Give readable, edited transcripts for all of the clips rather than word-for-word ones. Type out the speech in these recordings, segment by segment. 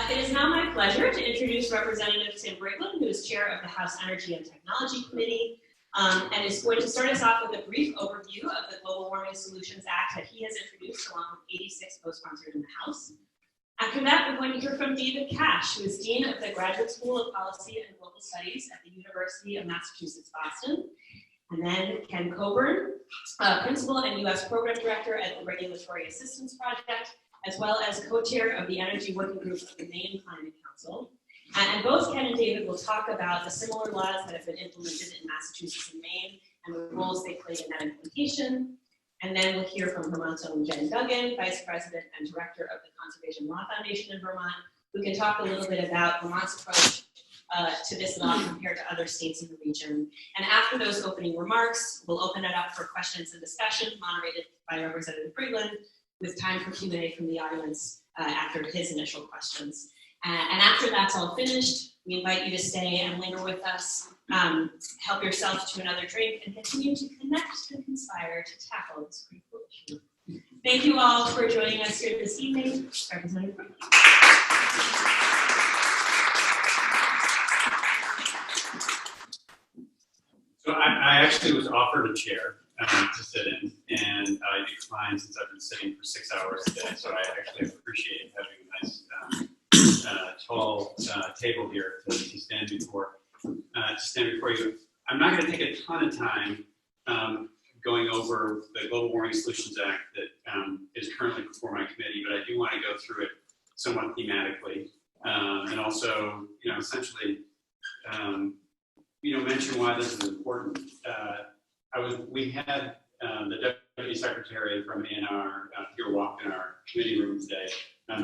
It is now my pleasure to introduce Representative Tim Brickland, who is chair of the House Energy and Technology Committee, and is going to start us off with a brief overview of the Global Warming Solutions Act that he has introduced, along with 86 co-sponsored in the House. After that, we're going to hear from David Cash, who is Dean of the Graduate School of Policy and Global Studies at the University of Massachusetts, Boston. And then Ken Coburn, Principal and U.S. Program Director at the Regulatory Assistance Project, as well as co-chair of the Energy Working Group of the Maine Climate Council. And both Ken and David will talk about the similar laws that have been implemented in Massachusetts and Maine and the roles they played in that implementation. And then we'll hear from Vermont's own Jen Duggan, Vice President and Director of the Conservation Law Foundation in Vermont, who can talk a little bit about Vermont's approach to this law compared to other states in the region. And after those opening remarks, we'll open it up for questions and discussion moderated by Representative Brickland, with time for Q&A from the audience after his initial questions. And after that's all finished, we invite you to stay and linger with us, help yourself to another drink, and continue to connect and conspire to tackle this critical issue. Thank you all for joining us here this evening. Representative Brickland. So I actually was offered a chair to sit in, and I declined since I've been sitting for 6 hours a day. So I actually appreciate having a nice tall table here to stand before you. I'm not going to take a ton of time going over the Global Warming Solutions Act that is currently before my committee, but I do want to go through it somewhat thematically, and also, essentially, mention why this is important. We had the Deputy Secretary from ANR here walk in our committee room today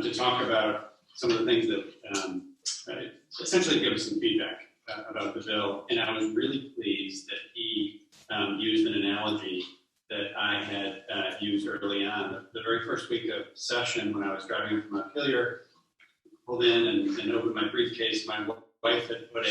to talk about some of the things that essentially give us some feedback about the bill. And I was really pleased that he used an analogy that I had used early on. The very first week of session, when I was driving from Montpelier, pulled in and opened my briefcase. My wife had put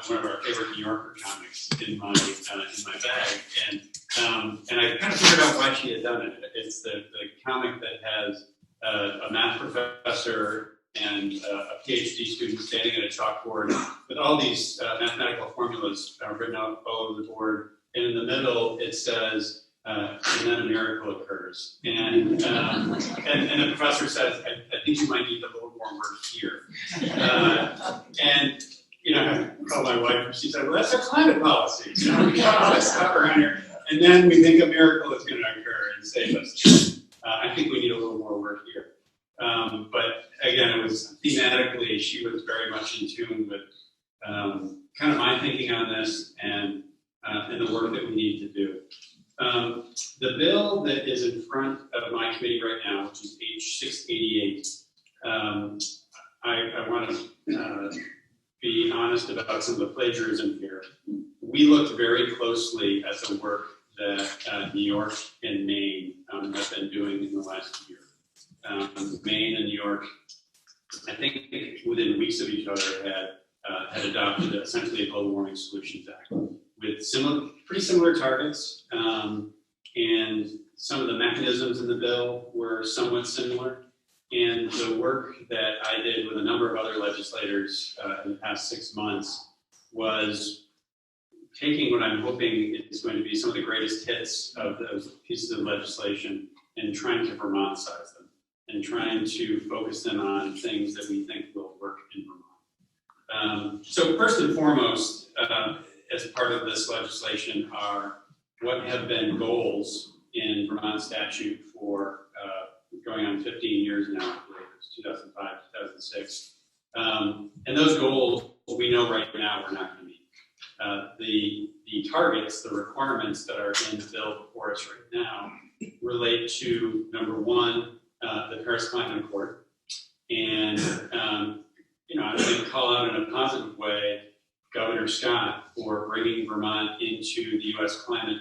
one of our favorite New Yorker comics in my bag, and I kind of figured out why she had done it. It's the comic that has a math professor and a PhD student standing at a chalkboard with all these mathematical formulas written out all over the board, and in the middle it says, and then a miracle occurs. And the professor says, I think you might need a little more work here. I called my wife and she said, well, that's our climate policy. We got all this stuff around here. And then we think a miracle is going to occur and save us. I think we need a little more work here. But again, it was thematically, she was very much in tune with kind of my thinking on this and the work that we need to do. The bill that is in front of my committee right now, which is H.688, I want to be honest about some of the plagiarism here. We looked very closely at the work that New York and Maine have been doing in the last year. Maine and New York, I think within weeks of each other, had adopted essentially a Global Warming Solutions Act with pretty similar targets, and some of the mechanisms in the bill were somewhat similar. And the work that I did with a number of other legislators in the past 6 months was taking what I'm hoping is going to be some of the greatest hits of those pieces of legislation and trying to Vermont-size them and trying to focus them on things that we think will work in Vermont. So first and foremost, as part of this legislation are what have been goals in Vermont statute for going on 15 years now, I believe it's 2005, 2006. And those goals, we know right now we're not going to meet. The targets, the requirements that are in the bill before us right now relate to, number one, the Paris Climate Accord. And, I'm going to call out in a positive way Governor Scott for bringing Vermont into the U.S. climate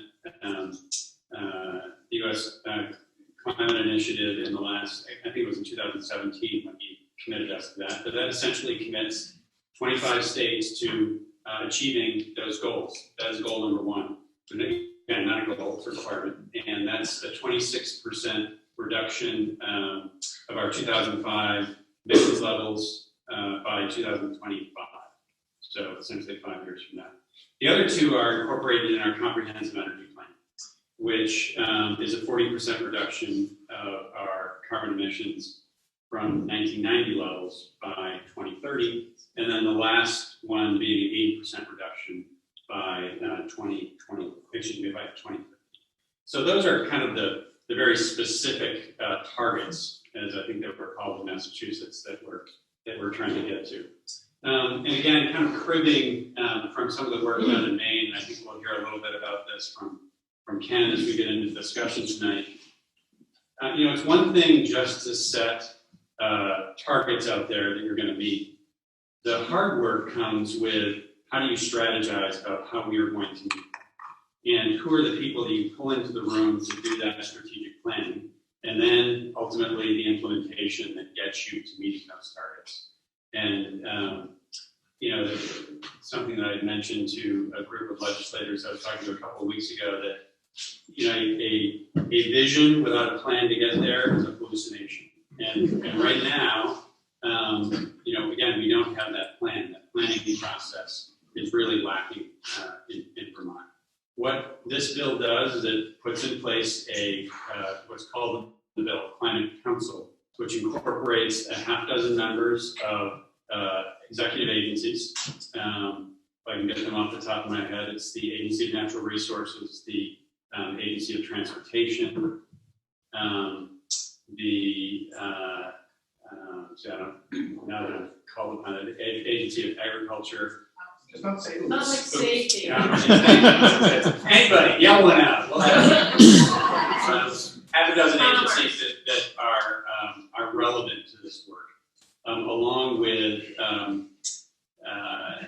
initiative in the last, I think it was in 2017 when he committed us to that. But that essentially commits 25 states to achieving those goals. That is goal number one. And again, not a goal, it's a requirement. And that's a 26% reduction of our 2005 emissions levels by 2025. So essentially 5 years from now. The other two are incorporated in our comprehensive energy plan, which is a 40% reduction of our carbon emissions from 1990 levels by 2030, and then the last one being an 80% reduction by 2020, by 2030. So those are kind of the very specific targets, as I think that were called in Massachusetts, that we're trying to get to. And again, kind of cribbing from some of the work done in Maine, I think we'll hear a little bit about this from Ken as we get into the discussion tonight. It's one thing just to set targets out there that you're going to meet. The hard work comes with how do you strategize about how we are going to meet them? And who are the people that you pull into the room to do that strategic planning, and then ultimately the implementation that gets you to meeting those targets. And something that I mentioned to a group of legislators I was talking to a couple of weeks ago, that a vision without a plan to get there is a hallucination. And right now, again, we don't have that plan. That planning process is really lacking in Vermont. What this bill does is it puts in place what's called the bill Climate Council, which incorporates a half dozen members of executive agencies. If I can get them off the top of my head, it's the Agency of Natural Resources, the Agency of Transportation, now that I've called upon it, Agency of Agriculture. Just not say Public safety. Anybody, yell one out. We'll have half a dozen agencies that are relevant to this work, along with I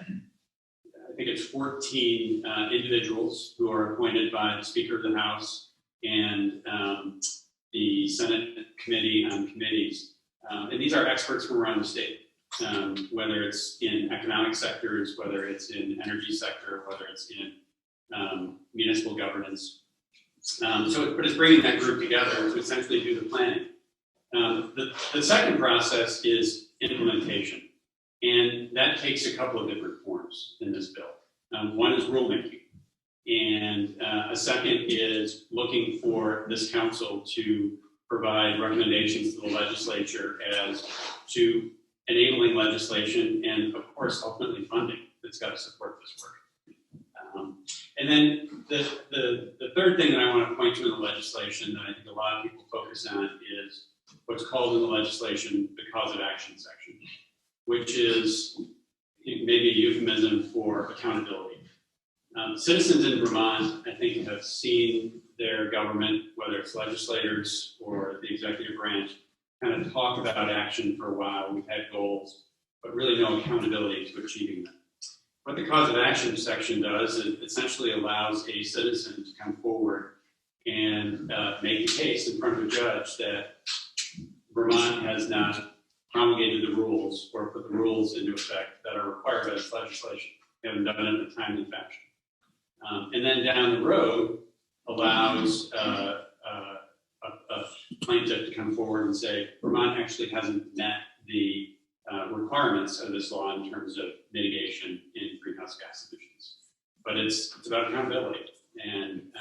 think it's 14 individuals who are appointed by the Speaker of the House and the Senate Committee on Committees. And these are experts from around the state. Whether it's in economic sectors, whether it's in energy sector, whether it's in municipal governance. But it's bringing that group together to essentially do the planning. The second process is implementation. And that takes a couple of different forms in this bill. One is rulemaking. And a second is looking for this council to provide recommendations to the legislature as to enabling legislation and, of course, ultimately funding that's got to support this work. And then the third thing that I want to point to in the legislation that I think a lot of people focus on is what's called in the legislation the cause of action section, which is maybe a euphemism for accountability. Citizens in Vermont, I think, have seen their government, whether it's legislators or the executive branch, kind of talk about action for a while. We've had goals, but really no accountability to achieving them. What the cause of action section does is it essentially allows a citizen to come forward and make a case in front of a judge that Vermont has not promulgated the rules or put the rules into effect that are required by this legislation. They haven't done it in a timely fashion. And then down the road allows a plaintiff to come forward and say, Vermont actually hasn't met the requirements of this law in terms of mitigation in greenhouse gas emissions. But it's about accountability. And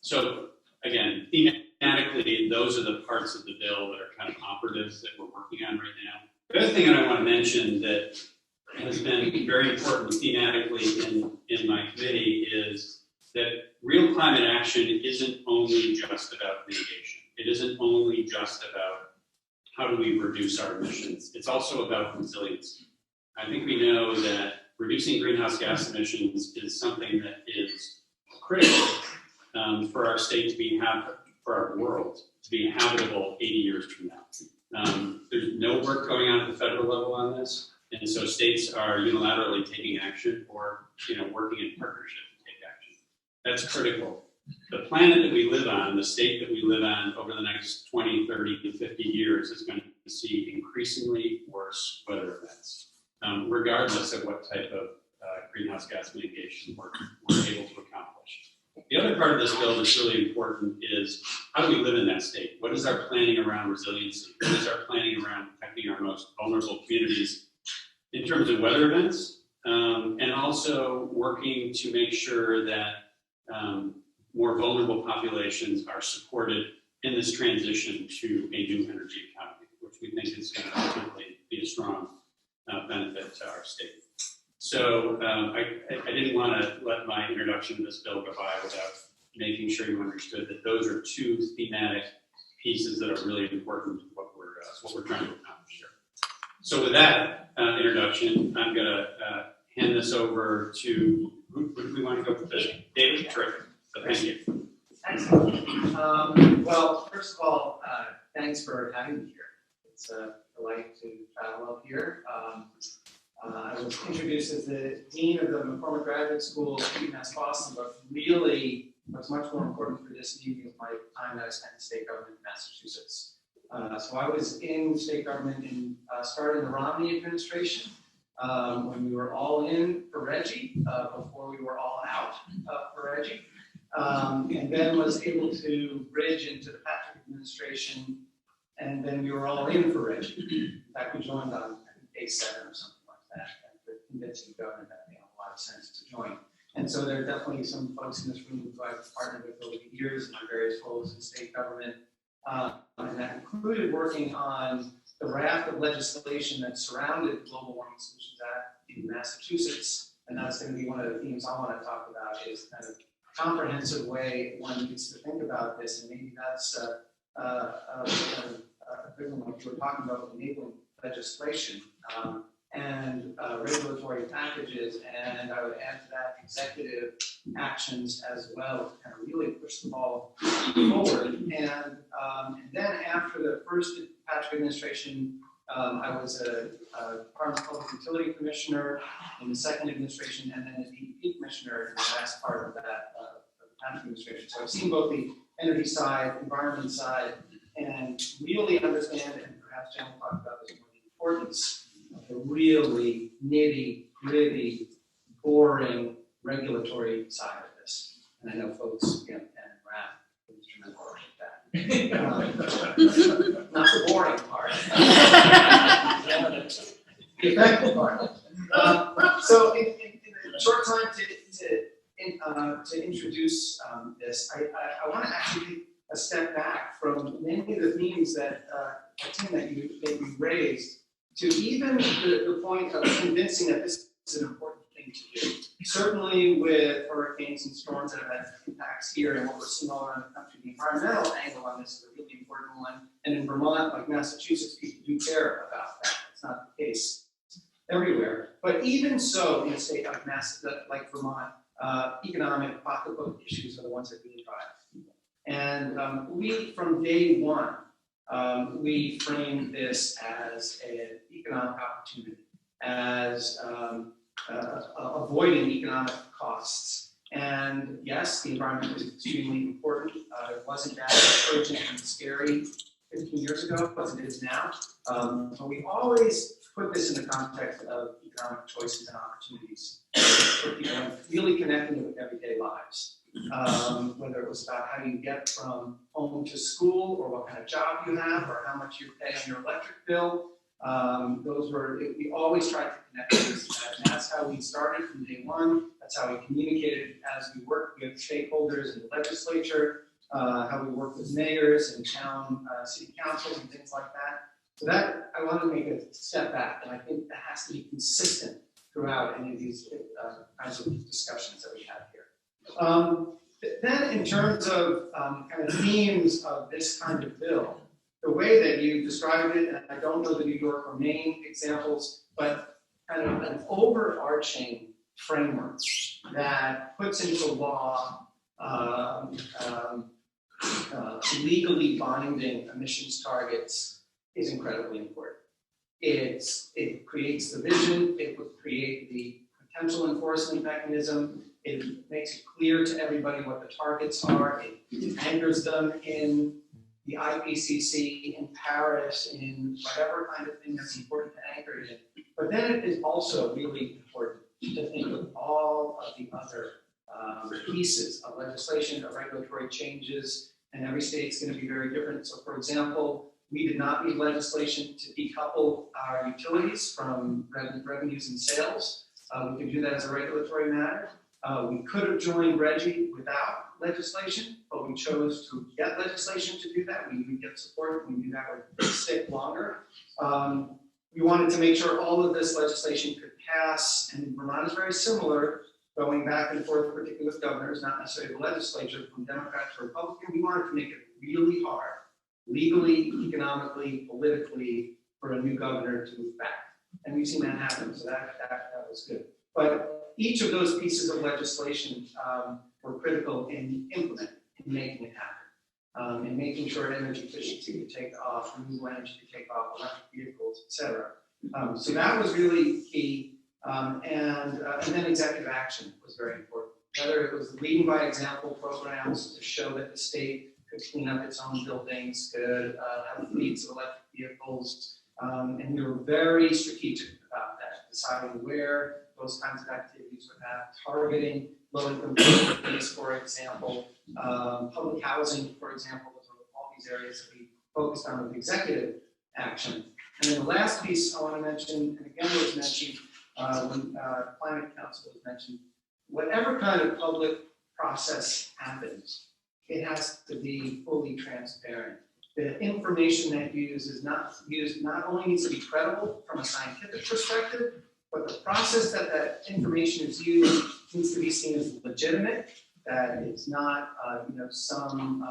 so, again, thematically, those are the parts of the bill that are kind of operatives that we're working on right now. The other thing that I want to mention that has been very important thematically in my committee is that real climate action isn't only just about mitigation. It isn't only just about how do we reduce our emissions. It's also about resilience. I think we know that reducing greenhouse gas emissions is something that is critical for our state to be for our world to be habitable 80 years from now. There's no work going on at the federal level on this, and so states are unilaterally taking action or working in partnership to take action. That's critical. The planet that we live on, the state that we live on over the next 20, 30 to 50 years is going to see increasingly worse weather events, regardless of what type of greenhouse gas mitigation we're able to accomplish. The other part of this bill that's really important is how do we live in that state? What is our planning around resiliency? What is our planning around protecting our most vulnerable communities in terms of weather events? And also working to make sure that more vulnerable populations are supported in this transition to a new energy economy, which we think is going to ultimately be a strong benefit to our state. So I didn't want to let my introduction to this bill go by without making sure you understood that those are two thematic pieces that are really important to what we're trying to accomplish here. So with that introduction, I'm going to hand this over to, who do we want to go with? David? Terrific. So thank you. Excellent. Well, first of all, thanks for having me here. It's a delight to travel up here. I was introduced as the Dean of the McCormick Graduate School at UMass Boston, but really what's much more important for this meeting is my time that I spent in state government in Massachusetts. So I was in state government in starting the Romney administration when we were all in for Reggie, before we were all out for Reggie. And then was able to bridge into the Patrick administration, and then we were all in for Reggie. In fact, we joined on day 7 or something like that, after convincing the governor that it made a lot of sense to join. And so there are definitely some folks in this room who I've partnered with over the years in my various roles in state government, and that included working on the raft of legislation that surrounded the Global Warming Solutions Act in Massachusetts, and that's going to be one of the themes I want to talk about, is kind of comprehensive way one needs to think about this, and maybe that's equivalent what you were talking about with enabling legislation and regulatory packages, and I would add to that executive actions as well to kind of really push the ball forward. And then after the first Patrick administration, I was a Department of Public Utility Commissioner in the second administration, and then a DEP Commissioner in the last part of that Patrick administration. So I've seen both the energy side, environment side, and really understand, and perhaps Jen will talk about this more, the importance of the really nitty-gritty, boring regulatory side of this. And I know folks, pen and wrap instrumental like that. Not the boring part. The effective part. So in a short time to introduce this, I want to actually take a step back from many of the themes that Tim, that you raised, to even the point of convincing that this is an important thing to do. Certainly with hurricanes and storms that have had impacts here, and what we're seeing all around the country, the environmental angle on this is a really important one. And in Vermont, like Massachusetts, people do care about that. It's not the case everywhere. But even so, in a state like Vermont, economic pocketbook issues are the ones that really drive. And we, from day one, we framed this as an economic opportunity, as avoiding economic costs. And yes, the environment was extremely important. It wasn't that urgent and scary 15 years ago as it is now. But we always put this in the context of economic choices and opportunities for people, and really connecting it with everyday lives. Whether it was about how you get from home to school, or what kind of job you have, or how much you pay on your electric bill. We always tried to connect this to that, and that's how we started from day one. That's how we communicated as we worked with stakeholders in the legislature, how we worked with mayors and town city councils and things like that. So that, I want to make a step back, and I think that has to be consistent throughout any of these kinds of discussions that we have here. Then in terms of kind of themes of this kind of bill, the way that you described it, and I don't know the New York or Maine examples, but kind of an overarching framework that puts into law legally binding emissions targets is incredibly important. It creates the vision, it would create the potential enforcement mechanism, it makes it clear to everybody what the targets are, it anchors them in the IPCC, in Paris, in whatever kind of thing that's important to anchor it in. But then it is also really important to think of all of the other pieces of legislation, of regulatory changes, and every state's going to be very different. So, for example, we did not need legislation to decouple our utilities from revenues and sales. We can do that as a regulatory matter. We could have joined RGGI without legislation, but we chose to get legislation to do that. We get support. We knew that would stick longer. We wanted to make sure all of this legislation could pass, and Vermont is very similar, going back and forth, particularly with governors, not necessarily the legislature, from Democrat to Republican. We wanted to make it really hard, legally, economically, politically, for a new governor to move back. And we've seen that happen, so that was good. But each of those pieces of legislation were critical in implementing, in making it happen, in making sure energy efficiency could take off, renewable energy could take off, electric vehicles, et cetera. So that was really key. And then executive action was very important. Whether it was leading by example programs to show that the state could clean up its own buildings, could have fleets of electric vehicles, and we were very strategic about that, deciding where those kinds of activities would have, targeting low-income communities, for example, public housing, for example, those are all these areas that we focused on with executive action. And then the last piece I want to mention, and again was mentioned when Climate Council was mentioned, whatever kind of public process happens, it has to be fully transparent. The information that is used not only needs to be credible from a scientific perspective, but the process that information is used needs to be seen as legitimate, that it's not some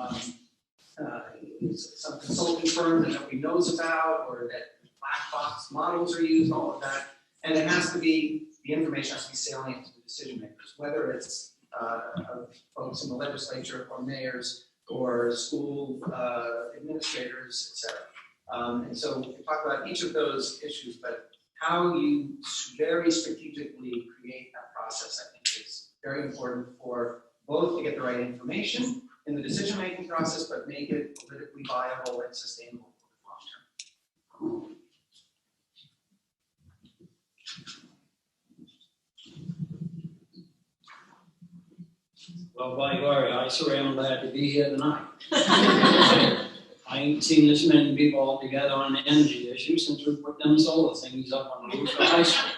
consulting firm that nobody knows about, or that black box models are used, all of that. And it has to be, the information has to be salient to the decision makers, whether it's folks in the legislature or mayors or school administrators, et cetera. And so we talk about each of those issues, but how you very strategically create that process, I think, is very important for both to get the right information in the decision-making process, but make it politically viable and sustainable for the long term. Well, by glory, I sure am glad to be here tonight. I ain't seen this many people all together on the energy issue since we put them solar things up on the roof of high school.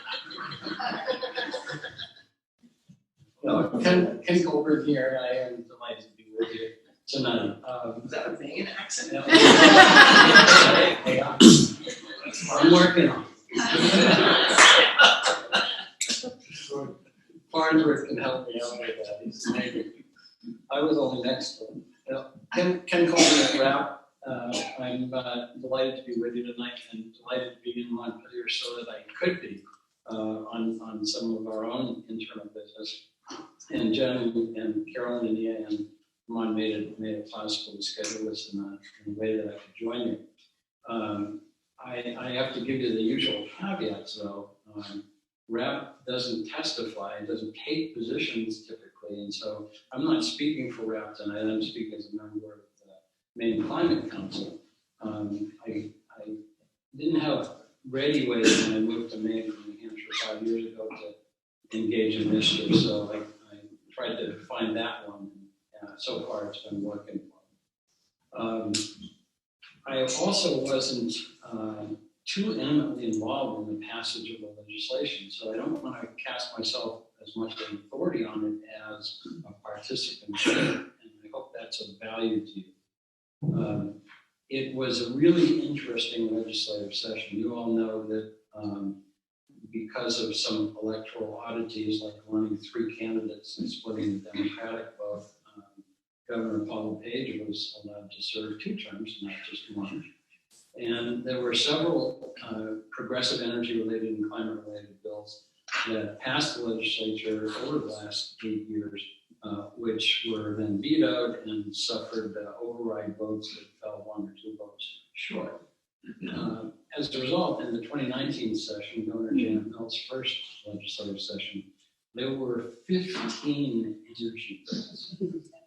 No, Ken Colbert here. I am delighted to be with you tonight. Is that a Maine accent? I'm working on it. Farnsworth can help me out with that. He's amazing. I was only next to him. Ken Colbert at RAP. I'm delighted to be with you tonight and delighted to be in Montpelier so that I could be on some of our own internal business. And Jen and Carolyn and Nia and Ron made it possible to schedule this in a way that I could join you. I have to give you the usual caveats though. RAP doesn't testify, it doesn't take positions typically, and so I'm not speaking for RAP tonight, I'm speaking as a member of the Maine Climate Council. I didn't have ready ways when I moved to Maine from New Hampshire 5 years ago to engage in mischief, so I tried to find that one, and so far it's been working for me. I also wasn't too intimately involved in the passage of the legislation, so I don't want to cast myself as much an authority on it as a participant, and I hope that's of value to you. It was a really interesting legislative session. You all know that because of some electoral oddities, like running 3 candidates and splitting the Democratic vote, Governor Paul LePage was allowed to serve 2 terms, not just 1. And there were several progressive energy-related and climate-related bills that passed the legislature over the last 8 years, which were then vetoed and suffered override votes that fell 1 or 2 votes short. As a result, in the 2019 session, Governor Janet Mills' first legislative session, there were 15 energy bills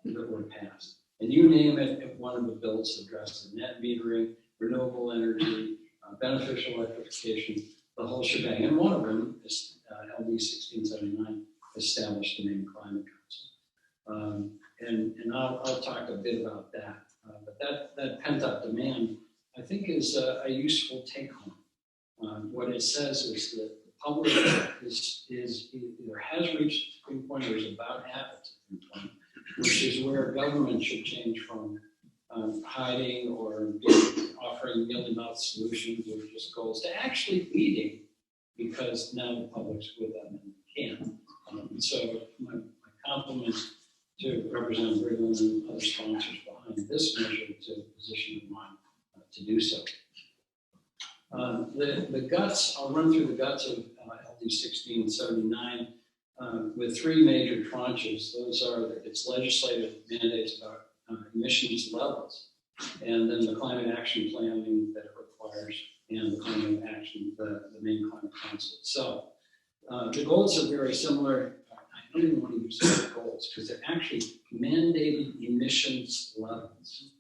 that were passed. And you name it, if one of the bills addressed the net metering, renewable energy, beneficial electrification, the whole shebang. And one of them is LD 1679, established the Maine Climate Council. is a useful take home. What it says is that the public is either has reached the tipping point or is about at the tipping point, which is where government should change from hiding or offering mealy-mouthed solutions or just goals to actually leading, because now the public's with them and can. So my compliments to Representative Briglin and other sponsors behind this measure to position Vermont to do so. The guts, I'll run through the guts of LD 1679 with three major tranches. Those are its legislative mandates about emissions levels, and then the climate action planning that it requires, and the climate action, the main climate council itself. The goals are very similar. I don't even want to use the goals because they're actually mandated emissions levels.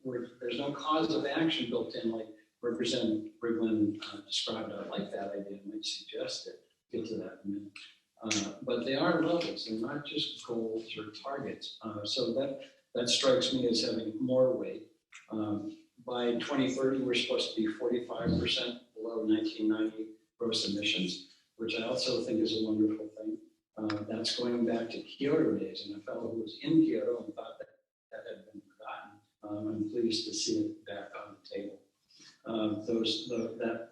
Where there's no cause of action built in, like Representative Briglin described. I like that idea. I might suggest it. Get to that in a minute. But they are levels. They're not just goals or targets. So that strikes me as having more weight. By 2030, we're supposed to be 45% below 1990 gross emissions, which I also think is a wonderful thing. That's going back to Kyoto days, and a fellow who was in Kyoto and thought that had been forgotten. I'm pleased to see it back on the table.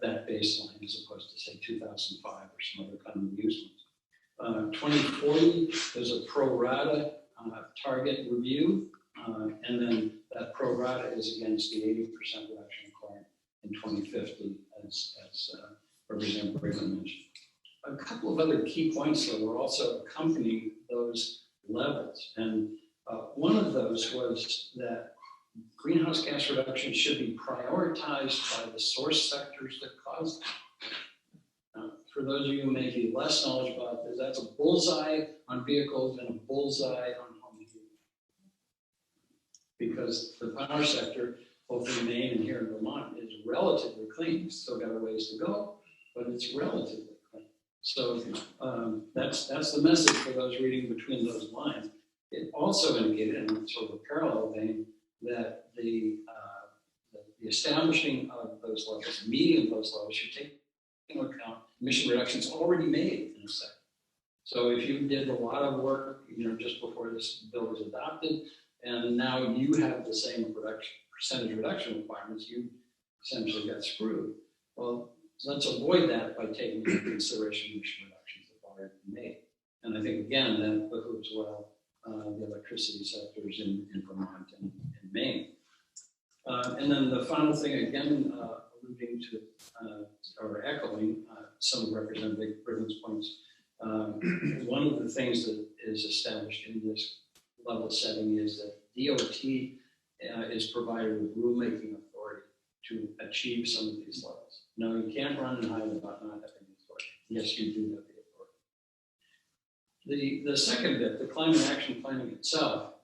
That baseline, as opposed to say 2005 or some other kind of amusement. 2040, there's a pro rata target review, and then that pro rata is against the 80% reduction required in 2050, as Representative Briglin mentioned. A couple of other key points that were also accompanying those levels, and one of those was that greenhouse gas reduction should be prioritized by the source sectors that cause them. Now, for those of you who may be less knowledgeable about this, that's a bullseye on vehicles and a bullseye on home heating. Because the power sector, both in Maine and here in Vermont, is relatively clean. It's still got a ways to go, but it's relatively clean. So that's the message for those reading between those lines. It also indicated, in sort of a parallel vein, that the establishing of those levels, meeting of those levels, should take into account emission reductions already made in the sector. So if you did a lot of work, just before this bill was adopted, and now you have the same percentage reduction requirements, you essentially got screwed. Well, let's avoid that by taking into consideration emission reductions that have already been made. And I think, again, that behooves well the electricity sectors in Vermont and Maine. And then the final thing, again, alluding to or echoing some of Representative Briglin's points, one of the things that is established in this level setting is that DOT is provided with rulemaking authority to achieve some of these levels. No, you can't run and hide about not having the authority. Yes, you do have the authority. The second bit, the climate action planning itself,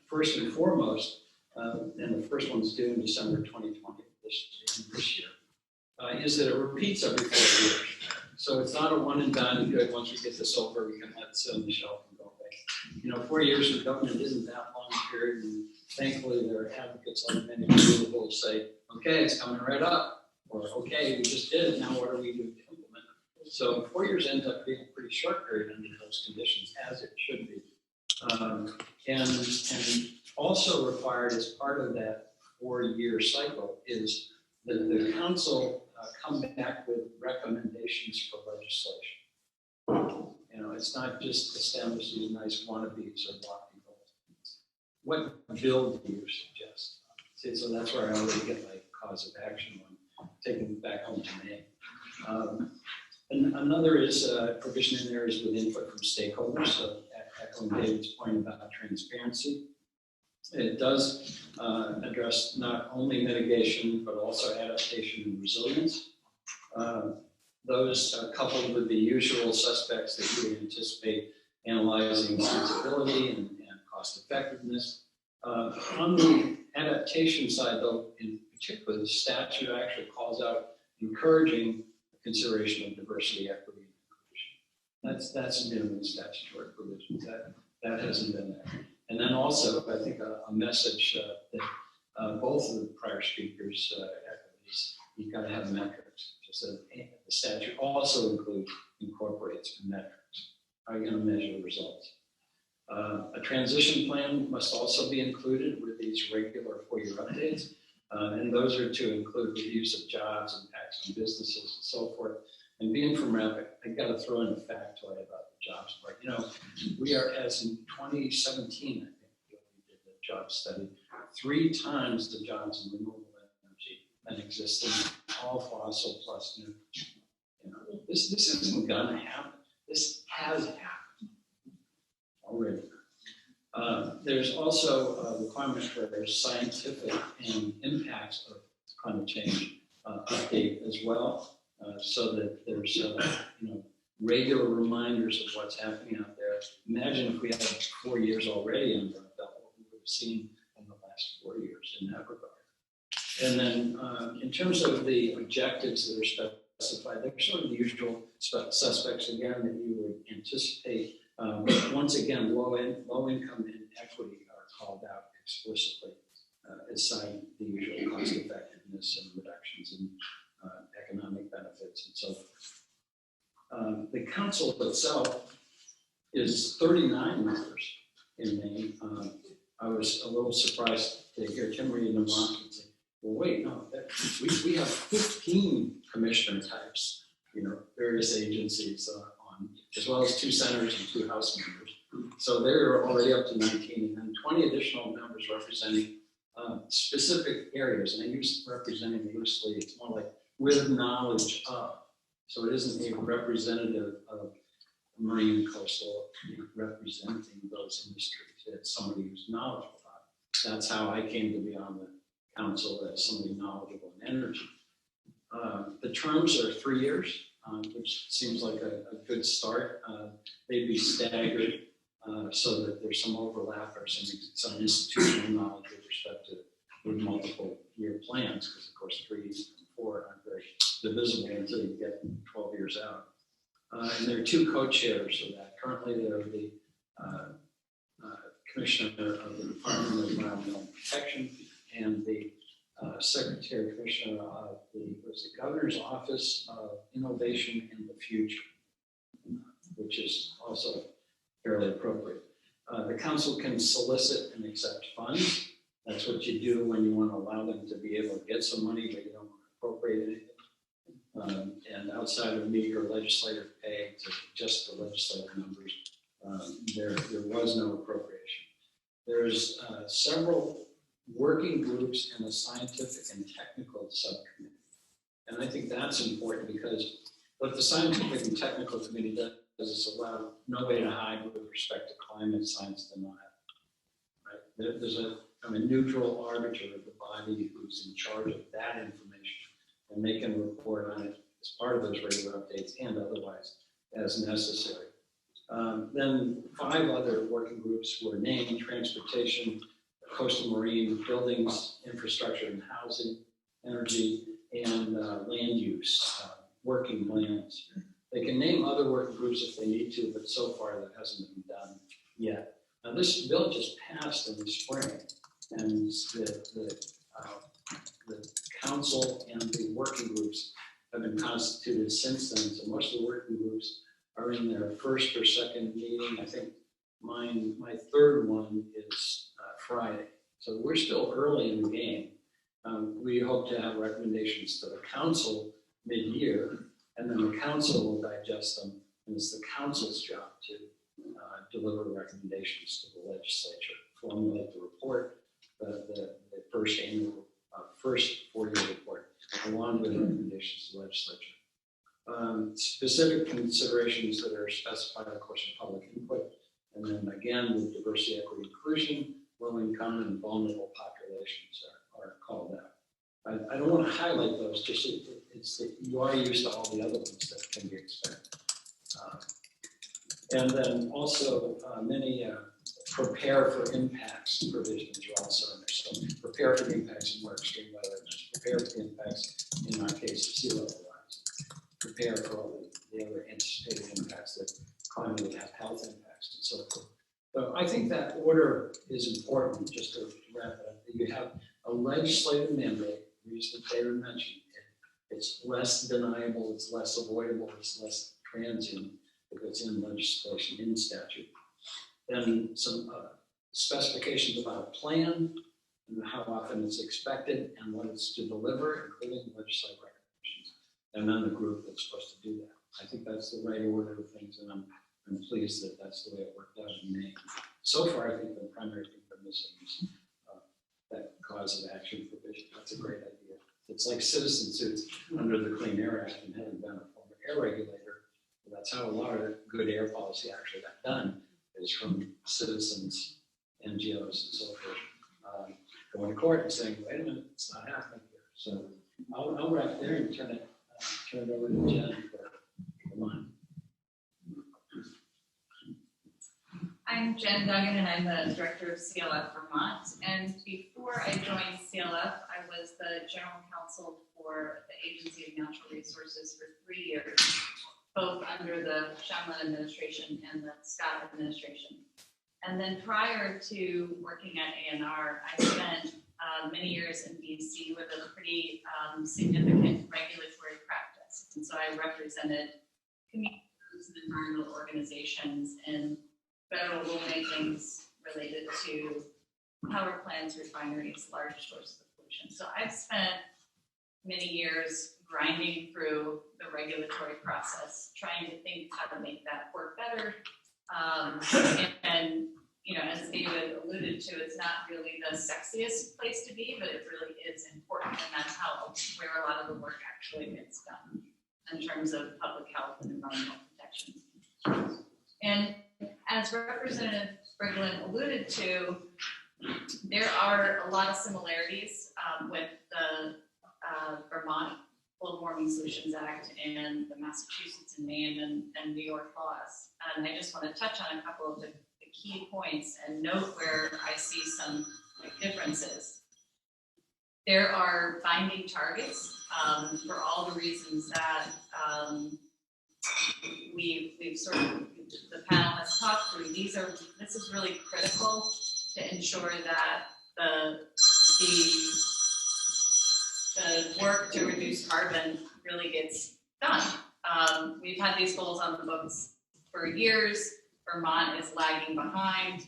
first and foremost, and the first one's due in December 2020, this year, is that it repeats every 4 years. So it's not a one and done, good, once we get this over, we can let it sit on the shelf and go away. 4 years of government isn't that long a period, and thankfully there are advocates like many people who will say, okay, it's coming right up, or okay, we just did it, now what do we do to implement it? So 4 years ends up being a pretty short period under those conditions, as it should be. And also required as part of that 4-year cycle is that the council come back with recommendations for legislation. It's not just establish these nice wannabes or lofty goals. What bill do you suggest? See, so that's where I already get my cause of action on taking it back home to Maine. And another is provision in there is with input from stakeholders. So echoing David's point about transparency. It does address not only mitigation, but also adaptation and resilience. Those coupled with the usual suspects that you would anticipate, analyzing sensibility and cost effectiveness. On the adaptation side, though, in particular, the statute actually calls out encouraging consideration of diversity, equity, and inclusion. That's new in statutory provisions. That hasn't been there. And then also, I think a message that both of the prior speakers echoed these. You've got to have metrics. Just as the statute also incorporates metrics. How are you going to measure results? A transition plan must also be included with these regular 4-year updates. And those are to include reviews of jobs, impacts on businesses, and so forth. And being from Rapid, I got to throw in a factoid about the jobs part. You know, we are, as in 2017, I think, we did the job study, 3 times the jobs in renewable energy that exist in all fossil plus new. You know, this isn't going to happen. This has happened already. There's also a requirement for scientific and impacts of climate change update as well, so that there's regular reminders of what's happening out there. Imagine if we had 4 years already under our belt, what we would have seen in the last 4 years in that regard. And then in terms of the objectives that are specified, they're sort of the usual suspects again that you would anticipate. Once again, low income and equity are called out explicitly, aside the usual cost effectiveness and reductions in economic benefits and so forth. The council itself is 39 members in Maine. I was a little surprised to hear Tim read them off and say, well, wait, no, we have 15 commissioner types, various agencies on, as well as 2 senators and 2 House members. So they're already up to 19, and then 20 additional members representing specific areas. And I use representing loosely, it's more like with knowledge of. So it isn't a representative of marine and coastal representing those industries. It's somebody who's knowledgeable about it. That's how I came to be on the council, as somebody knowledgeable in energy. The terms are 3 years, which seems like a good start. They'd be staggered so that there's some overlap or some institutional knowledge with respect to with multiple year plans, because of course 3 and 4 aren't very divisible until you get 12 years out. And there are 2 co-chairs of that. Currently they're the Commissioner of the Department of Environmental Protection and the Secretary Commissioner of the Governor's Office of Innovation in the Future, which is also fairly appropriate. The council can solicit and accept funds. That's what you do when you want to allow them to be able to get some money, but you don't want to appropriate anything. And outside of meager legislative pay to just the legislative numbers, there was no appropriation. There's several working groups and a scientific and technical subcommittee. And I think that's important because what the scientific and technical committee does is allow nobody to hide with respect to climate science denial. Right? There's a neutral arbiter of the body who's in charge of that information, and they can report on it as part of those regular updates and otherwise as necessary. Then 5 other working groups were named: transportation, coastal marine, buildings, infrastructure and housing, energy, and land use, working plans. They can name other working groups if they need to, but so far that hasn't been done yet. Now this bill just passed in the spring, and the council and the working groups have been constituted since then. So most of the working groups are in their first or second meeting. I think my third one is Friday. So we're still early in the game. We hope to have recommendations to the council mid-year, and then the council will digest them, and it's the council's job to deliver recommendations to the legislature, formulate the report, the first annual, first 4-year report, along with recommendations to the legislature. Specific considerations that are specified, of course, in public input, and then again with diversity, equity, inclusion, low income and vulnerable populations are called out. I don't want to highlight those, just it's that you are used to all the other ones that can be expected. And then also many prepare for impacts provisions are also in there. So prepare for the impacts of more extreme weather, prepare for the impacts, in our case, of sea level rise. Prepare for all the other anticipated impacts that climate would have, health impacts and so forth. So I think that order is important, just to wrap it up. You have a legislative mandate, reason that David mentioned, it's less deniable, it's less avoidable, it's less transient if it's in legislation, in statute. Then some specifications about a plan and how often it's expected and what it's to deliver, including legislative recommendations. And then the group that's supposed to do that. I think that's the right order of things, and I'm pleased that that's the way it worked out in Maine. So far, I think the primary thing we're missing is that cause of action provision. That's a great idea. It's like citizen suits under the Clean Air Act and having been a former air regulator. That's how a lot of good air policy actually got done, is from citizens, NGOs, and so forth, going to court and saying, wait a minute, it's not happening here. So I'll wrap there and turn it over to Jen for Vermont. I'm Jen Duggan, and I'm the director of CLF Vermont. And before I joined CLF, I was the general counsel for the Agency of Natural Resources for 3 years, both under the Shamlin administration and the Scott administration. And then prior to working at ANR, I spent many years in DC with a pretty significant regulatory practice. And so I represented community groups and environmental organizations in federal rulemakings related to power plants, refineries, large sources of pollution. So I've spent many years grinding through the regulatory process, trying to think how to make that work better. And you know, as David alluded to, it's not really the sexiest place to be, but it really is important, and that's where a lot of the work actually gets done in terms of public health and environmental protection. And as Representative Briglin alluded to, there are a lot of similarities with the Vermont Global Warming Solutions Act and the Massachusetts and Maine and New York laws. And I just want to touch on a couple of the key points and note where I see some differences. There are binding targets for all the reasons that we've sort of, the panel has talked through. This is really critical to ensure that the work to reduce carbon really gets done. We've had these goals on the books for years. Vermont is lagging behind.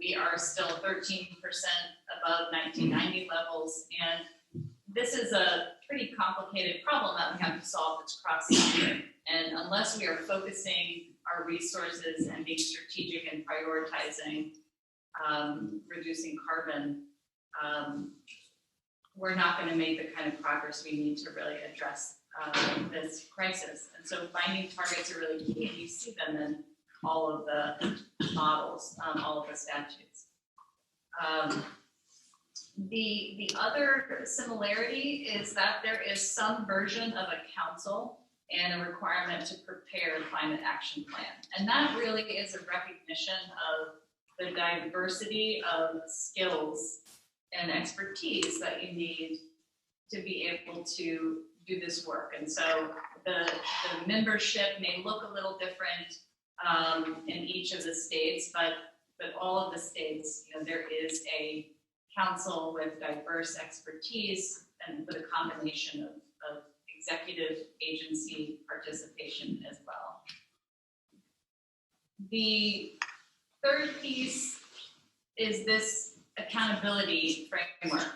We are still 13% above 1990 levels, and this is a pretty complicated problem that we have to solve that's cross-sector. And unless we are focusing our resources and being strategic and prioritizing reducing carbon, we're not going to make the kind of progress we need to really address this crisis. And so binding targets are really key, and you see them in all of the models, all of the statutes. The other similarity is that there is some version of a council and a requirement to prepare a climate action plan. And that really is a recognition of the diversity of skills and expertise that you need to be able to do this work. And so the membership may look a little different in each of the states, but all of the states, you know, there is a council with diverse expertise and with a combination of executive agency participation as well. The third piece is this accountability framework.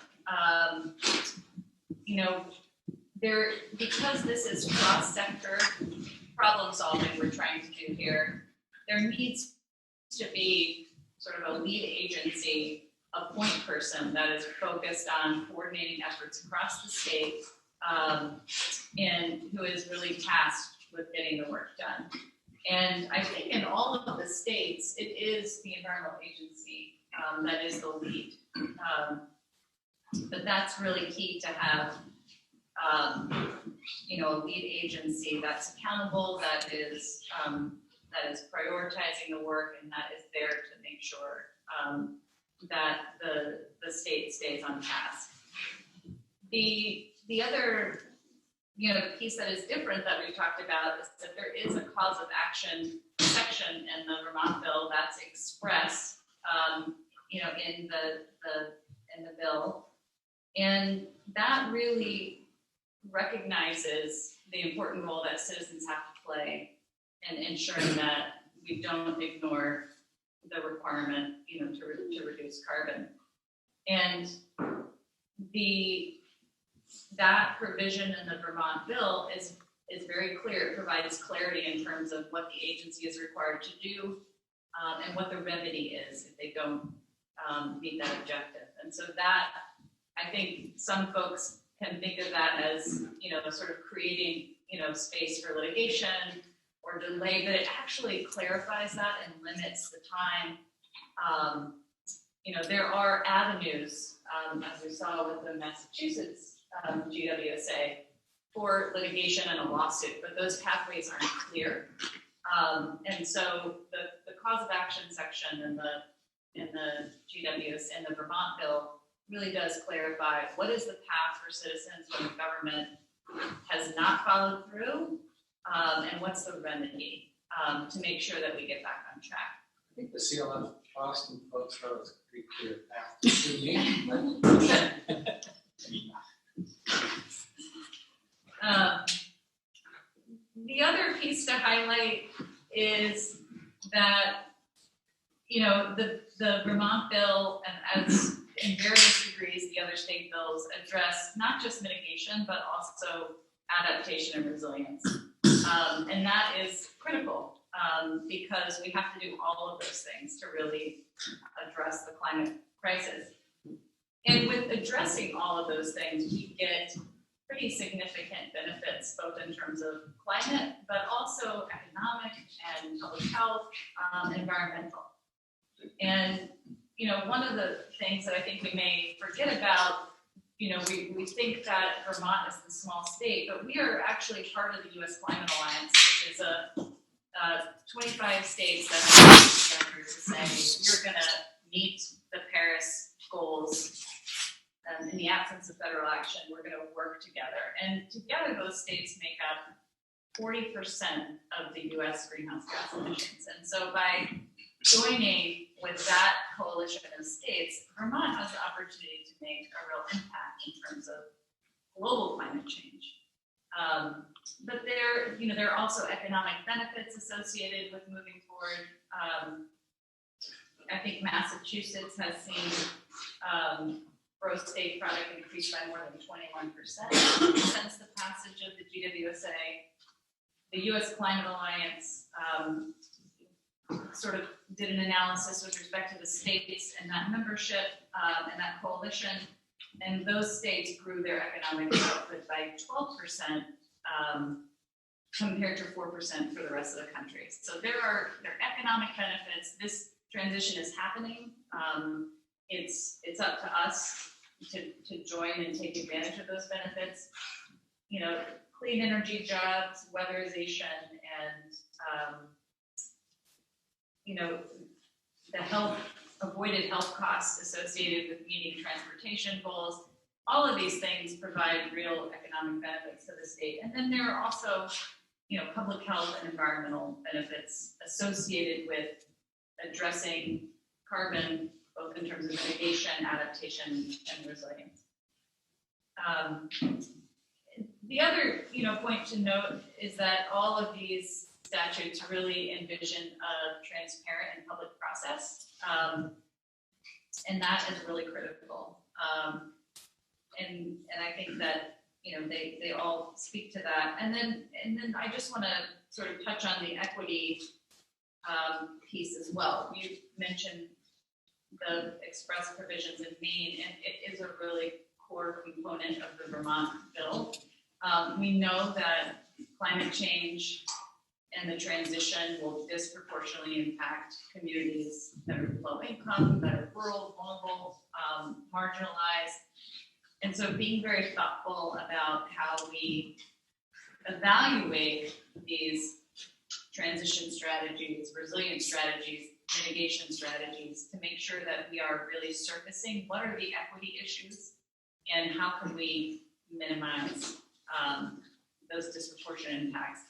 You know, because this is cross-sector problem solving we're trying to do here, there needs to be sort of a lead agency, a point person that is focused on coordinating efforts across the state, and who is really tasked with getting the work done. And I think in all of the states, it is the environmental agency that is the lead. But that's really key to have, you know, a lead agency that's accountable, that is prioritizing the work, and that is there to make sure that the state stays on task. The other, you know, the piece that is different that we talked about is that there is a cause of action section in the Vermont bill that's expressed, you know, in the in the bill. And that really recognizes the important role that citizens have to play in ensuring that we don't ignore the requirement, to reduce carbon. And that provision in the Vermont bill is very clear. It provides clarity in terms of what the agency is required to do and what the remedy is if they don't meet that objective. And so that, I think some folks can think of that as, sort of creating, space for litigation or delay, but it actually clarifies that and limits the time. There are avenues, as we saw with the Massachusetts GWSA, for litigation and a lawsuit, but those pathways aren't clear. And so the cause of action section in the GWS and the Vermont bill really does clarify what is the path for citizens when the government has not followed through, and what's the remedy to make sure that we get back on track. I think the CLF Boston folks wrote a pretty clear path. The other piece to highlight is that, the Vermont bill, and as in various degrees, the other state bills address not just mitigation, but also adaptation and resilience. And that is critical because we have to do all of those things to really address the climate crisis. And with addressing all of those things, we get pretty significant benefits, both in terms of climate, but also economic and public health, environmental. And, one of the things that I think we may forget about, we think that Vermont is the small state, but we are actually part of the U.S. Climate Alliance, which is a 25 states that have together to say we're going to meet the Paris goals. In the absence of federal action, we're going to work together. And together, those states make up 40% of the U.S. greenhouse gas emissions. And so by joining with that coalition of states, Vermont has the opportunity to make a real impact in terms of global climate change. But there are also economic benefits associated with moving forward. I think Massachusetts has seen gross state product increased by more than 21% since the passage of the GWSA. The U.S. Climate Alliance sort of did an analysis with respect to the states and that membership and that coalition, and those states grew their economic output by 12% compared to 4% for the rest of the country. So there are economic benefits. This transition is happening. It's up to us to join and take advantage of those benefits. Clean energy jobs, weatherization, and the avoided health costs associated with meeting transportation goals. All of these things provide real economic benefits to the state. And then there are also, public health and environmental benefits associated with addressing carbon, both in terms of mitigation, adaptation, and resilience. The other, point to note is that all of these statutes really envision a transparent and public process, and that is really critical. And I think that they all speak to that. And then I just want to sort of touch on the equity piece as well. You mentioned the express provisions in Maine, and it is a really core component of the Vermont bill. We know that climate change and the transition will disproportionately impact communities that are low income, that are rural, vulnerable, marginalized. And so being very thoughtful about how we evaluate these transition strategies, resilience strategies, mitigation strategies to make sure that we are really surfacing what are the equity issues and how can we minimize those disproportionate impacts.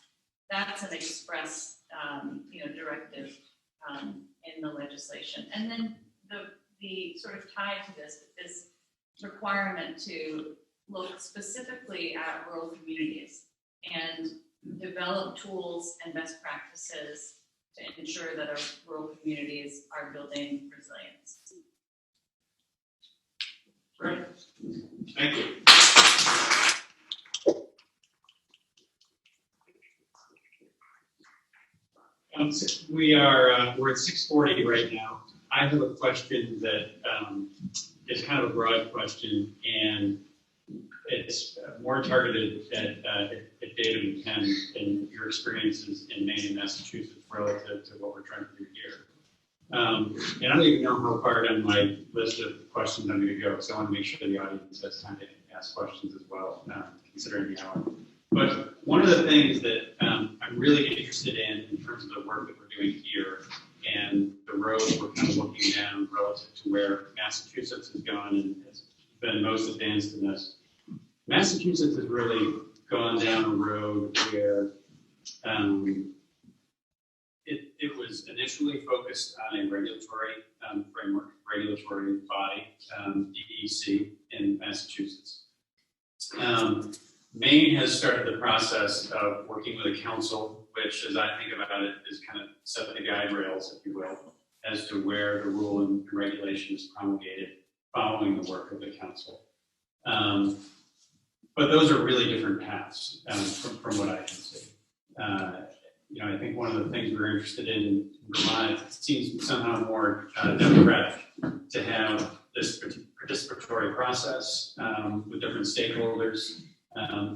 That's an express directive in the legislation. And then the sort of tie to this requirement to look specifically at rural communities and develop tools and best practices to ensure that our rural communities are building resilience. Great. Thank you. We're at 6:40 right now. I have a question that is kind of a broad question, and it's more targeted at David and Ken and your experiences in Maine and Massachusetts relative to what we're trying to do here. And I don't even know how far down my list of questions I'm going to go, so I want to make sure the audience has time to ask questions as well, considering the hour. But one of the things that I'm really interested in terms of the work that we're doing here and the road we're kind of looking down relative to where Massachusetts has gone and has been most advanced in this. Massachusetts has really gone down a road where it was initially focused on a regulatory framework, regulatory body, DEC in Massachusetts. Maine has started the process of working with a council, which, as I think about it, is kind of set the guide rails, if you will, as to where the rule and regulation is promulgated following the work of the council. But those are really different paths from what I can see. I think one of the things we're interested in Vermont, it seems somehow more democratic to have this participatory process with different stakeholders,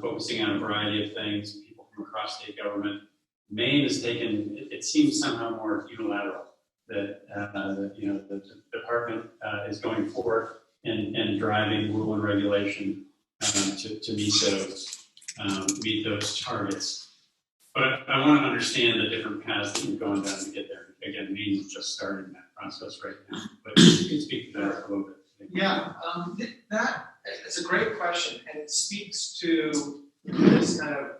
focusing on a variety of things, people from across state government. Maine has taken, it seems somehow more unilateral, that the department is going forth and driving rule and regulation to meet those targets. But I want to understand the different paths that you've gone down to get there. Again, Maine is just starting that process right now, but you can speak to that a little bit. Yeah, it's a great question, and it speaks to this kind of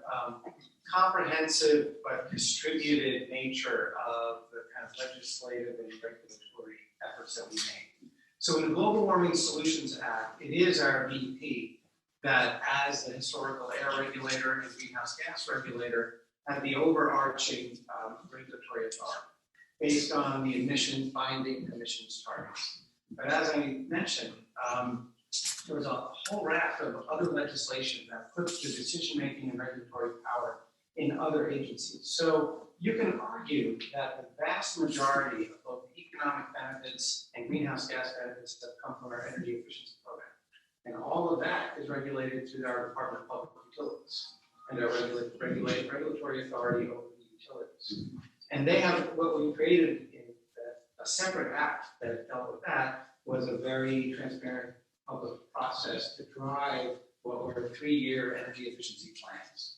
comprehensive but distributed nature of the kind of legislative and regulatory efforts that we make. So in the Global Warming Solutions Act, it is our BP that, as the historical air regulator and greenhouse gas regulator, had the overarching regulatory authority based on the binding emissions targets. But as I mentioned, there was a whole raft of other legislation that puts the decision-making and regulatory power in other agencies. So you can argue that the vast majority of both the economic benefits and greenhouse gas benefits that come from our energy efficiency program, and all of that is regulated through our Department of Public Utilities and our regulatory authority over the utilities. And they have, what we created in a separate act that dealt with that was a very transparent public process to drive what were 3-year energy efficiency plans.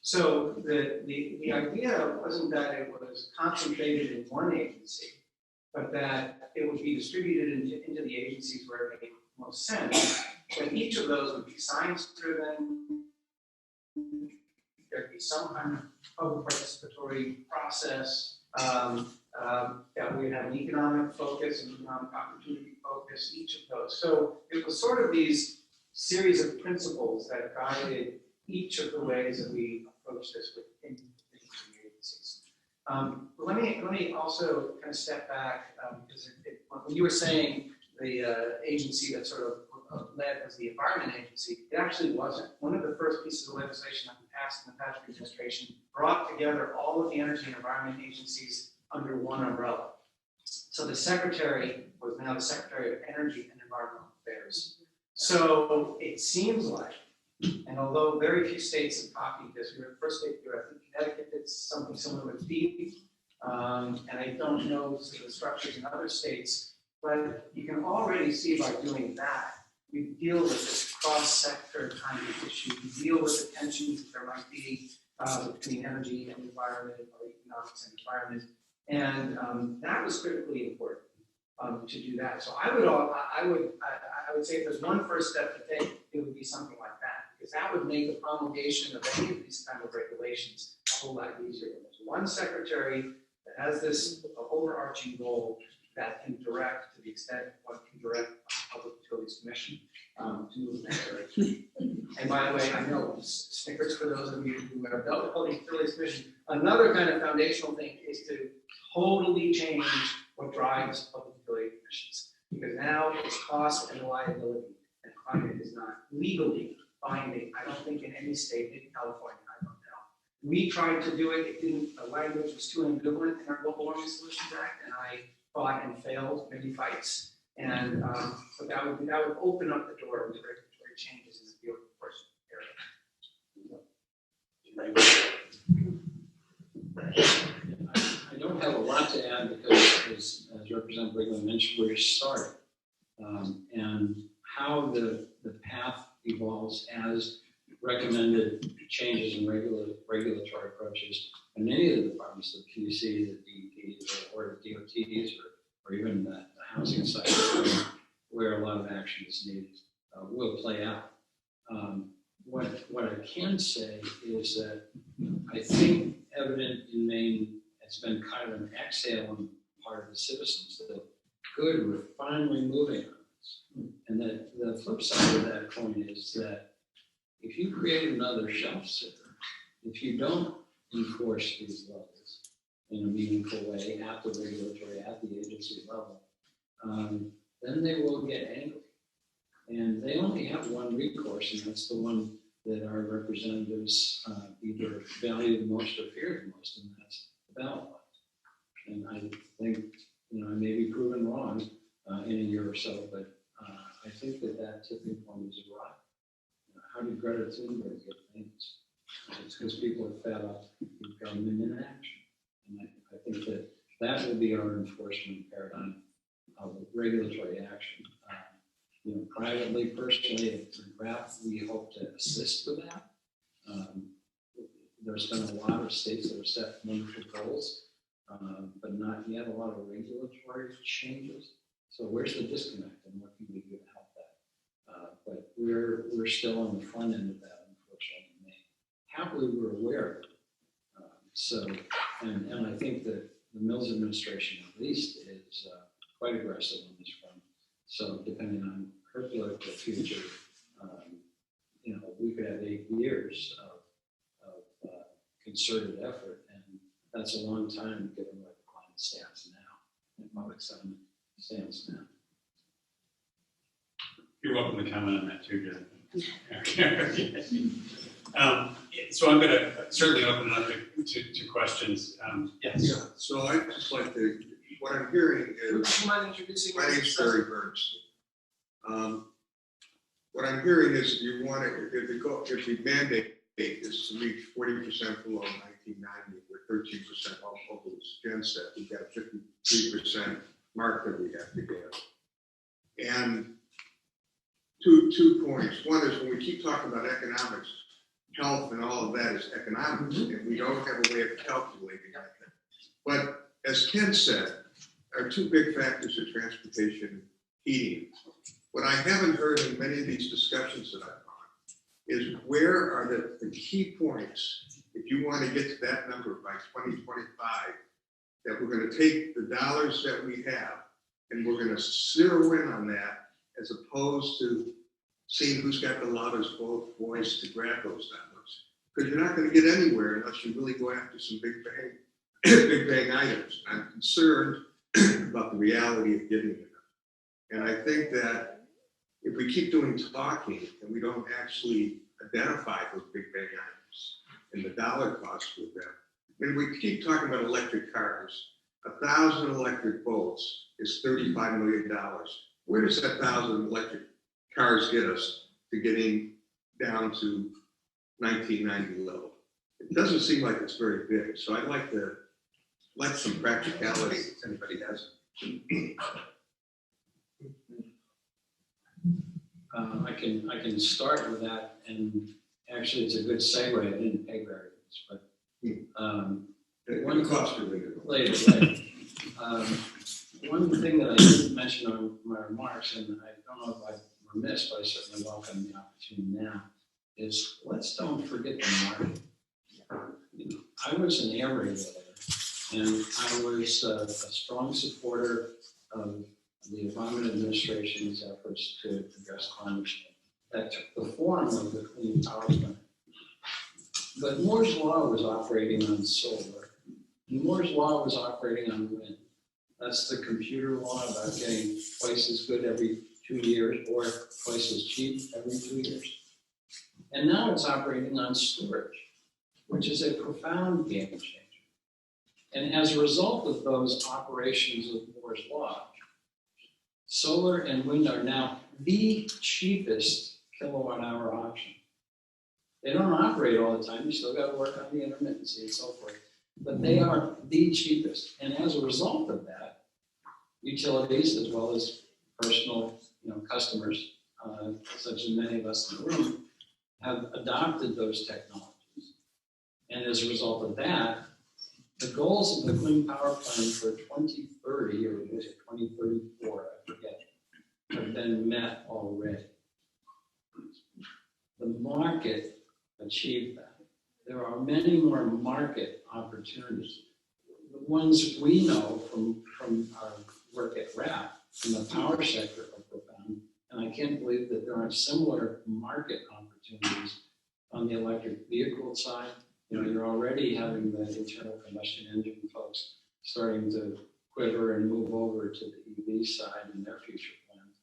So the idea wasn't that it was concentrated in one agency, but that it would be distributed into the agencies where it made most sense. But each of those would be science-driven. There'd be some kind of public participatory process, that we have an economic focus and economic opportunity focus, each of those. So it was sort of these series of principles that guided each of the ways that we approach this within the agencies. But let me also kind of step back, because when you were saying the agency that sort of led was the Environment Agency, it actually wasn't. One of the first pieces of legislation that we passed in the Patrick administration brought together all of the energy and environment agencies under one umbrella. So the secretary was now the Secretary of Energy and Environmental Affairs. So it seems like, and although very few states have copied this, we were the first state to do it. I think Connecticut did something similar with DEEP, and I don't know the structures in other states, but you can already see by doing that, we deal with this cross-sector kind of issue. We deal with the tensions that there might be between energy and environment, or economics and environment, and that was critically important to do that. So I would say if there's one first step to take, it would be something like that, because that would make the promulgation of any of these kind of regulations a whole lot easier. There's one secretary that has this overarching goal that can direct, to the extent one can direct Public Utilities Commission to move in that direction. And by the way, I know Snickers for those of you who have dealt with Public Utilities Commission. Another kind of foundational thing is to totally change what drives public utility commissions, because now it's cost and reliability, and climate is not legally binding. I don't think in any state, in California, I don't know. We tried to do it. It didn't. The language was too ambivalent in our Global Warming Solutions Act, and I fought and failed many fights. And but that would open up the door to regulatory changes in the field enforcement area. I don't have a lot to add because, as Representative Brigham mentioned, we're starting. And how the path evolves as recommended changes in regulatory approaches in any of the departments, the PUC, the DEP, or the DOTs, or even the housing side, where a lot of action is needed, will play out. What I can say is that I think evident in Maine has been kind of an exhale on the part of the citizens that, good, we're finally moving on this. And that the flip side of that coin is that if you create another shelf sitter, if you don't enforce these levels in a meaningful way at the regulatory, at the agency level, then they will get angry. And they only have one recourse, and that's the one that our representatives either value the most or fear the most, and that's the ballot box. And I think, I may be proven wrong in a year or so, but I think that tipping point is arrived. How did Greta Thunberg get famous? It's because people are fed up with government inaction. And I think that will be our enforcement paradigm of regulatory action. Privately, personally, at RAP, we hope to assist with that. There's been a lot of states that have set wonderful goals, but not yet a lot of regulatory changes. So where's the disconnect, and what can we do to help that? But we're still on the front end of that, unfortunately, in Maine. Happily, we're aware of it. And I think that the Mills administration, at least, is quite aggressive on this front. So depending on her political future, we could have 8 years of concerted effort, and that's a long time given where the climate stands now, and public sentiment stands now. You're welcome to comment on that too, Jen. So I'm going to certainly open it up to questions. Yes. Yeah, so I'd just like to, what I'm hearing is, Would you mind introducing my name's yourself? Barry Bernstein. What I'm hearing is you want to, if the mandate is to reach 40% below 1990, we're 13% off of this Jen said. We've got a 53% mark that we have to get. And two points. One is when we keep talking about economics, health and all of that is economics, and we don't have a way of calculating that. But as Ken said, our two big factors are transportation, heating. What I haven't heard in many of these discussions that I've gone is where are the key points, if you want to get to that number by 2025, that we're going to take the dollars that we have and we're going to zero in on that, as opposed to seeing who's got the loudest voice to grab those numbers. Because you're not going to get anywhere unless you really go after some big bang items. I'm concerned about the reality of getting there. And I think that if we keep doing talking and we don't actually identify those big bang items and the dollar costs with them, and we keep talking about electric cars, 1,000 electric boats is $35 million. Where does that 1,000 electric cars get us to getting down to 1990 level? It doesn't seem like it's very big. So I'd like some practicality if anybody has it. I can start with that, and actually it's a good segue. I didn't pay very much, but One cost related. Later. One thing that I didn't mention on my remarks, and I don't know if I'm remiss, but I certainly welcome the opportunity now, is let's don't forget the market. I was an air regulator, and I was a strong supporter of the Obama administration's efforts to address climate change that took the form of the Clean Power Plan. But Moore's Law was operating on solar, and Moore's Law was operating on wind. That's the computer law about getting twice as good every 2 years or twice as cheap every 2 years. And now it's operating on storage, which is a profound game changer. And as a result of those operations of Moore's Law, solar and wind are now the cheapest kilowatt hour option. They don't operate all the time. You still got to work on the intermittency and so forth. But they are the cheapest. And as a result of that, utilities as well as personal customers, such as many of us in the room, have adopted those technologies. And as a result of that, the goals of the Clean Power Plan for 2030, or was it 2034, I forget, have been met already. The market achieved that. There are many more market opportunities. The ones we know from our work at RAP in the power sector are profound, and I can't believe that there aren't similar market opportunities on the electric vehicle side. You're already having the internal combustion engine folks starting to quiver and move over to the EV side in their future plans.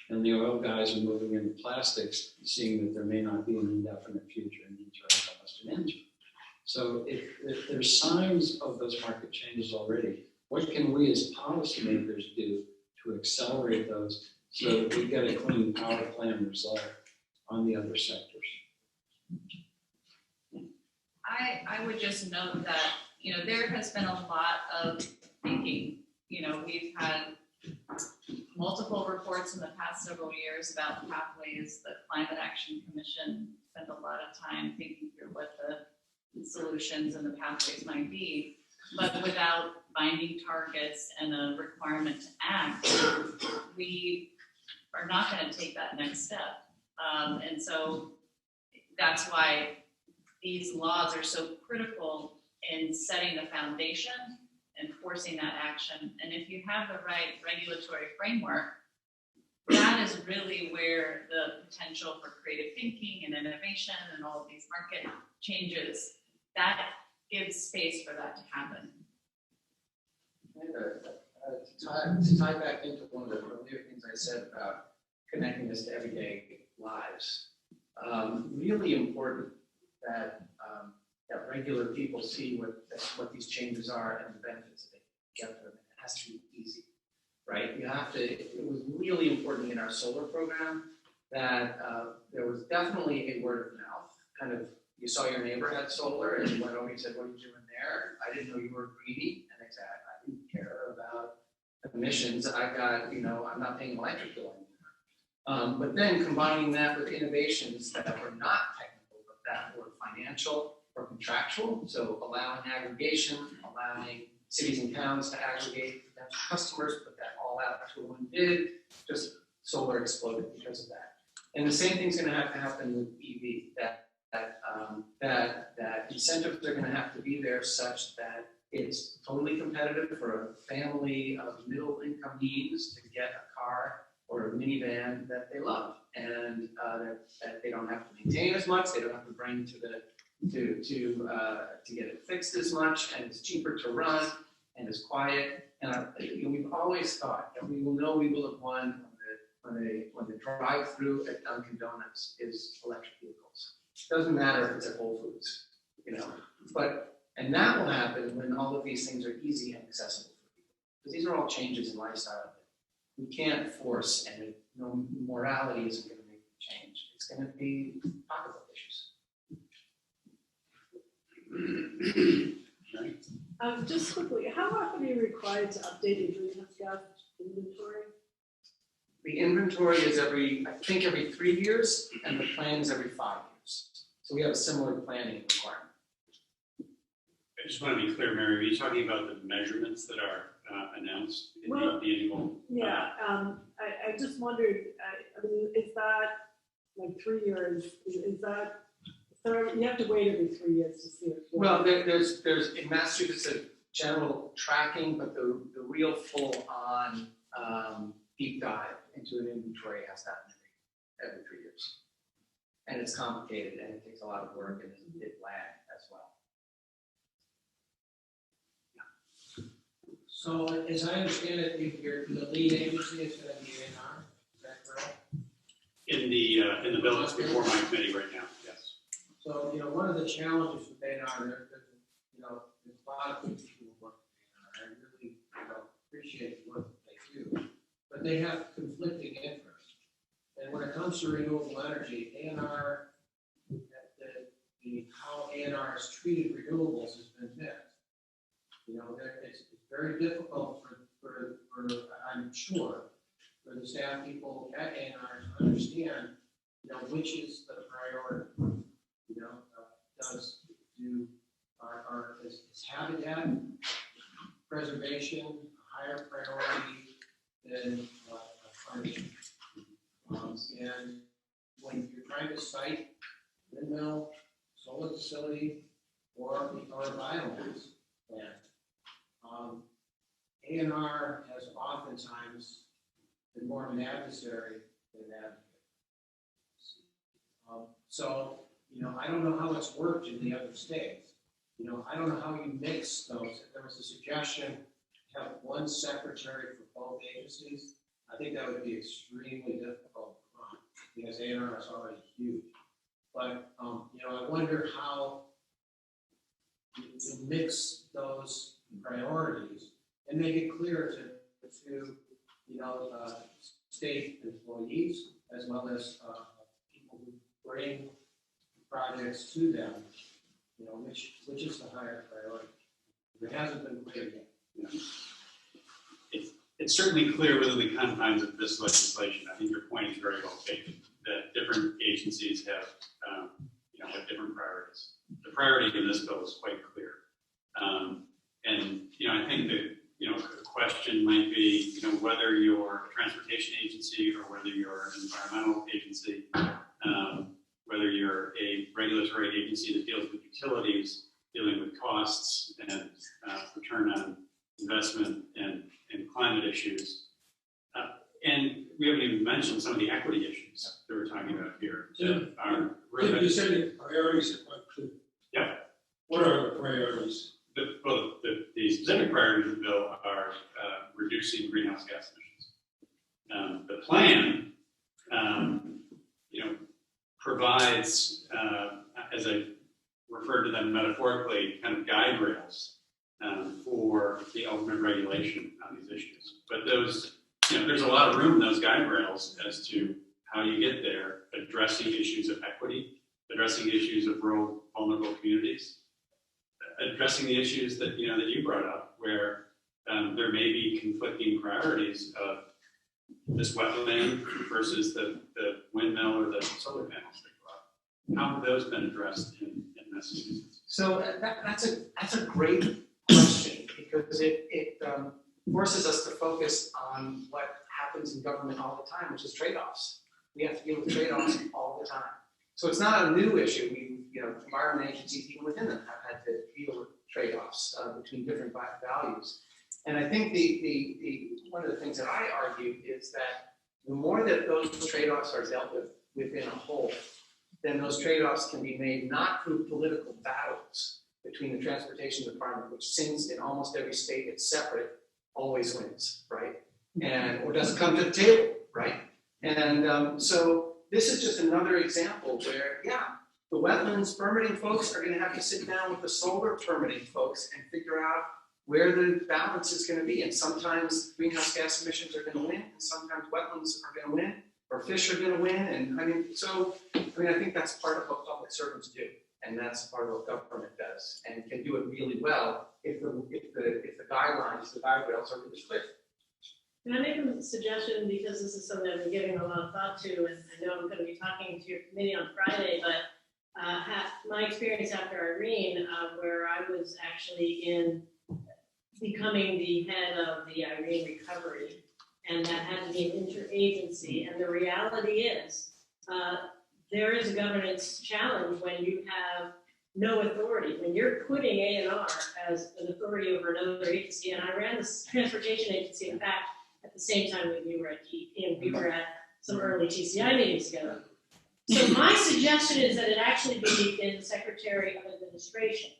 And the oil guys are moving into plastics, seeing that there may not be an indefinite future in the internal combustion engine. So if there's signs of those market changes already, what can we as policymakers do to accelerate those so that we get a clean power plan result on the other sectors? I would just note that, there has been a lot of thinking. We've had multiple reports in the past several years about pathways. The Climate Action Commission spent a lot of time thinking through what the solutions and the pathways might be. But without binding targets and a requirement to act, we are not going to take that next step. And so that's why these laws are so critical in setting the foundation and forcing that action. And if you have the right regulatory framework, that is really where the potential for creative thinking and innovation and all of these market changes, that gives space for that to happen. To tie back into one of the earlier things I said about connecting us to everyday lives, really important that regular people see what these changes are and the benefits that they get from them. It has to be easy, right? It was really important in our solar program that there was definitely a word of mouth, kind of, you saw your neighbor had solar and you went over and said, what are you doing there? I didn't know you were greedy. And they said, I didn't care about emissions. I'm not paying electric bill anymore. But then combining that with innovations that were not technical, but that were financial or contractual, so allowing aggregation, allowing cities and towns to aggregate potential customers, put that all out to one bid, just solar exploded because of that. And the same thing's going to have to happen with EV, that incentives are going to have to be there such that it's totally competitive for a family of middle income means to get a car or a minivan that they love, and that they don't have to maintain as much, they don't have to bring to get it fixed as much, and it's cheaper to run and it's quiet. And we've always thought that we will have won when the drive-through at Dunkin' Donuts is electric vehicles. It doesn't matter if it's at Whole Foods, and that will happen when all of these things are easy and accessible for people. Because these are all changes in lifestyle that we can't force, and no morality isn't going to make the change. It's going to be pocketbook issues. Just quickly, how often are you required to update your greenhouse gas inventory? The inventory is every 3 years, and the plan is every 5 years. So we have a similar planning requirement. I just want to be clear, Mary, are you talking about the measurements that are announced in the annual? Yeah, I just wondered, is that like 3 years, is that, so you have to wait every 3 years to see it? Well, there's in Massachusetts a general tracking, but the real full-on deep dive into an inventory has happened every 3 years. And it's complicated and it takes a lot of work and it lag as well. So as I understand it, the lead agency is going to be A&R, is that correct? In the bill that's before my committee right now, yes. So, one of the challenges with A&R, there's a lot of good people who work with A&R. I really, appreciate the work that they do, but they have conflicting interests. And when it comes to renewable energy, A&R, how A&R has treated renewables has been mixed. It's very difficult for I'm sure, for the staff people at A&R to understand, which is the priority. Is habitat preservation a higher priority than climate? And when you're trying to cite windmill, solar facility, or a biomass plant, A&R has oftentimes been more of an adversary than an advocate. I don't know how it's worked in the other states. I don't know how you mix those. If there was a suggestion to have one secretary for both agencies, I think that would be extremely difficult because A&R is already huge. But, I wonder how you mix those priorities and make it clear to state employees as well as people who bring projects to them, which is the higher priority. It hasn't been clear yet. It's certainly clear within the confines of this legislation. I think your point is very well taken, that different agencies have different priorities. The priority in this bill is quite clear. I think that, the question might be, whether you're a transportation agency or whether you're an environmental agency, whether you're a regulatory agency that deals with utilities, dealing with costs and return on investment and climate issues. And we haven't even mentioned some of the equity issues that we're talking about here. That are You said the priorities are quite clear. Yeah. What are the priorities? The specific priorities of the bill are reducing greenhouse gas emissions. The plan, provides, as I referred to them metaphorically, kind of guide rails for the ultimate regulation on these issues. But those, there's a lot of room in those guide rails as to how you get there, addressing issues of equity, addressing issues of rural vulnerable communities, addressing the issues that that you brought up, where there may be conflicting priorities of this wetland versus the windmill or the solar panels that go up. How have those been addressed in Massachusetts? So that's a great question because it forces us to focus on what happens in government all the time, which is trade-offs. We have to deal with trade-offs all the time. So it's not a new issue. Environment agencies, even within them, have had to deal with trade-offs between different values. And I think the one of the things that I argue is that the more that those trade-offs are dealt with within a whole, then those trade-offs can be made not through political battles between the transportation department, which since in almost every state it's separate, always wins, right? Or doesn't come to the table, right? And so this is just another example where, the wetlands permitting folks are going to have to sit down with the solar permitting folks and figure out where the balance is going to be. And sometimes greenhouse gas emissions are going to win, and sometimes wetlands are going to win, or fish are going to win. And I think that's part of what public servants do, and that's part of what government does, and can do it really well if the guidelines, the guide rails are really clear. Can I make a suggestion, because this is something I've been giving a lot of thought to, and I know I'm going to be talking to your committee on Friday, but my experience after Irene, where I was actually becoming the head of the Irene recovery, and that had to be an interagency, and the reality is there is a governance challenge when you have no authority. When you're putting A&R as an authority over another agency, and I ran this transportation agency, in fact, at at the same time when you were at and we were at some early TCI meetings together. So my suggestion is that it actually be in the Secretary of Administration,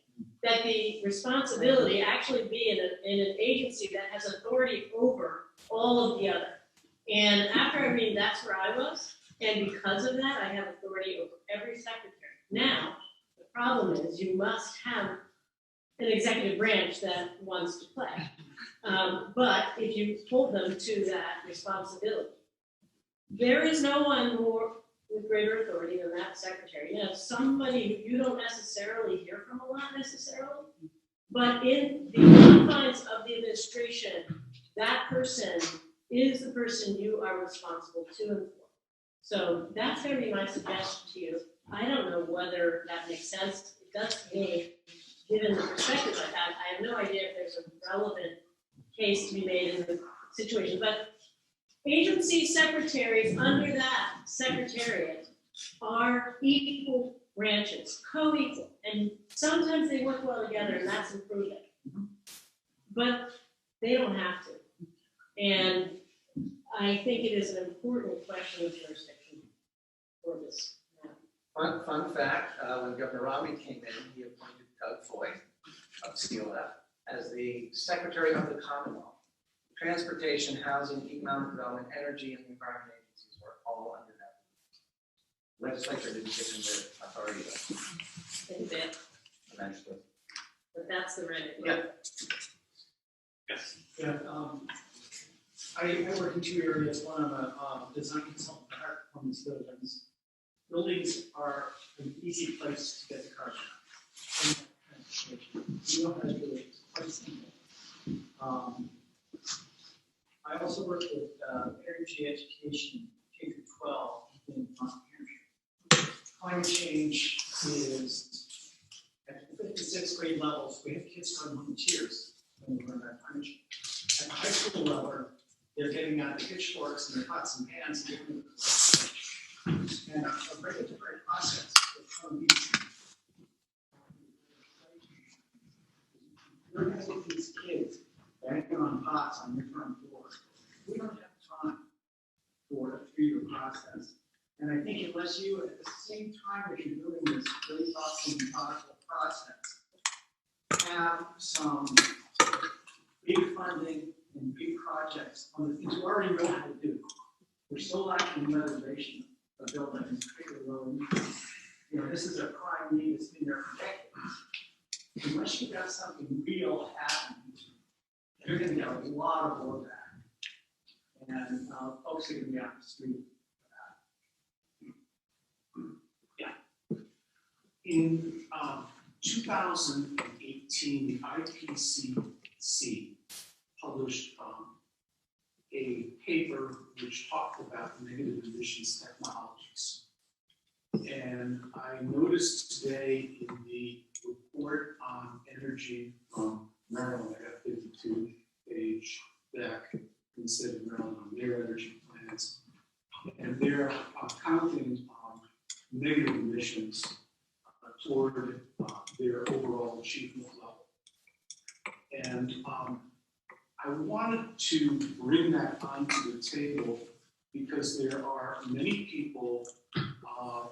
that the responsibility actually be in an agency that has authority over all of the other. And after I read, that's where I was, and because of that, I have authority over every secretary. Now, the problem is you must have an executive branch that wants to play. But if you hold them to that responsibility, there is no one more with greater authority than that secretary. You know, somebody who you don't necessarily hear from a lot necessarily, but in the confines of the administration, that person is the person you are responsible to and for. So that's going to be my suggestion to you. I don't know whether that makes sense. It does to me, given the perspective I have. I have no idea if there's a relevant case to be made in the situation, but agency secretaries under that secretariat are equal branches, co-equal, and sometimes they work well together, and that's improving. But they don't have to. And I think it is an important question of jurisdiction for this. Fun fact, when Governor Romney came in, he appointed Doug Foy of CLF as the Secretary of the Commonwealth. Transportation, housing, economic development, energy, and the environment agencies were all under that. Legislature didn't give him the authority Think eventually. but that's the right. Yeah. Yes. Yeah, I work in two areas. One, I'm a design consultant for high performance buildings. Buildings are an easy place to get the cars out. You don't have to do it. It's quite simple. I also work with energy education K through 12 in Vermont. Climate change is at the 5th and 6th grade levels. We have kids going home in tears when we learn about climate change. At the high school level, they're getting out the pitchforks and their pots and pans and giving and a regulatory process from these. You're going to get these kids banging on pots on your front door. We don't have time for a 3-year process. And I think unless you, at the same time that you're doing this very thoughtful and methodical process, have some big funding and big projects on the things we already know how to do. We're still lacking in reservation of buildings, particularly low income. You know, this is a prime need that's been there for decades. Unless you've got something real happening, you're going to get a lot of blowback. And folks are going to be on the street for that. Yeah. In 2018, the IPCC published a paper which talked about negative emissions technologies. And I noticed today in the report on energy from Maryland, I got 52-page deck instead of Maryland on their energy plans. And they're counting negative emissions toward their overall achievement level. And I wanted to bring that onto the table because there are many people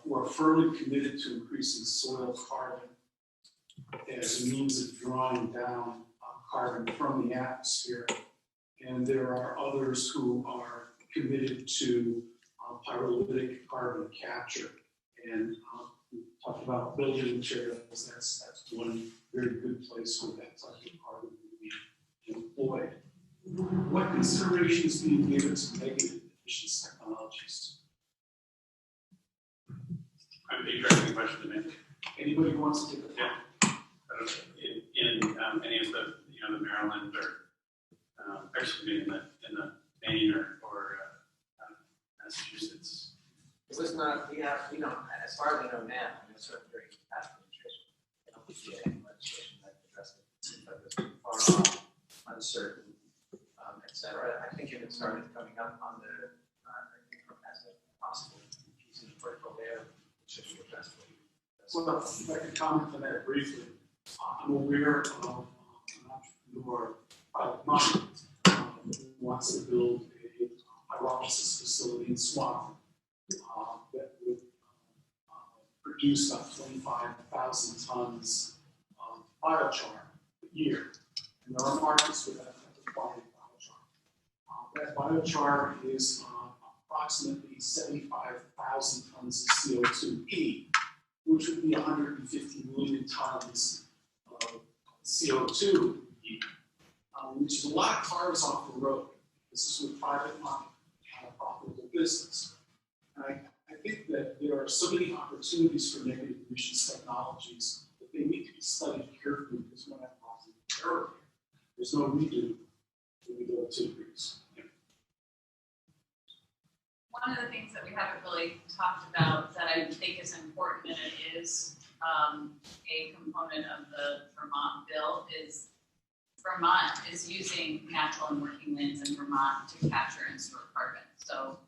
who are firmly committed to increasing soil carbon as a means of drawing down carbon from the atmosphere. And there are others who are committed to pyrolytic carbon capture. And we talked about building materials. That's one very good place where that type of carbon would be employed. What consideration is being given to negative emissions technologies? I'm being directing the question to me. Anybody who wants to take a Yeah. In any of the, the Maryland or actually in the Maine or Massachusetts. It was not, we don't, as far as we know now, I mean, it's sort of very past administration. I don't think we had any legislation that addressed it. It seems like it was far off, uncertain, et cetera. I think if it started coming up on the, as a possible piece of the portfolio, it should be addressed. Well, if I could comment on that briefly, I'm aware of an entrepreneur, private money, who wants to build electrolysis facility in Swansea that would produce about 25,000 tons of biochar a year. And there are markets for that required biochar. That biochar is approximately 75,000 tons of CO2e, which would be 150 million tons of CO2e, which is a lot of cars off the road. This is with private money and a profitable business. And I think that there are so many opportunities for negative emissions technologies that they need to be studied carefully because we're not positive error. There's no redo when we go 2 degrees. One of the things that we haven't really talked about that I think is important, and it is a component of the Vermont bill, is Vermont is using natural and working lands in Vermont to capture and store carbon. So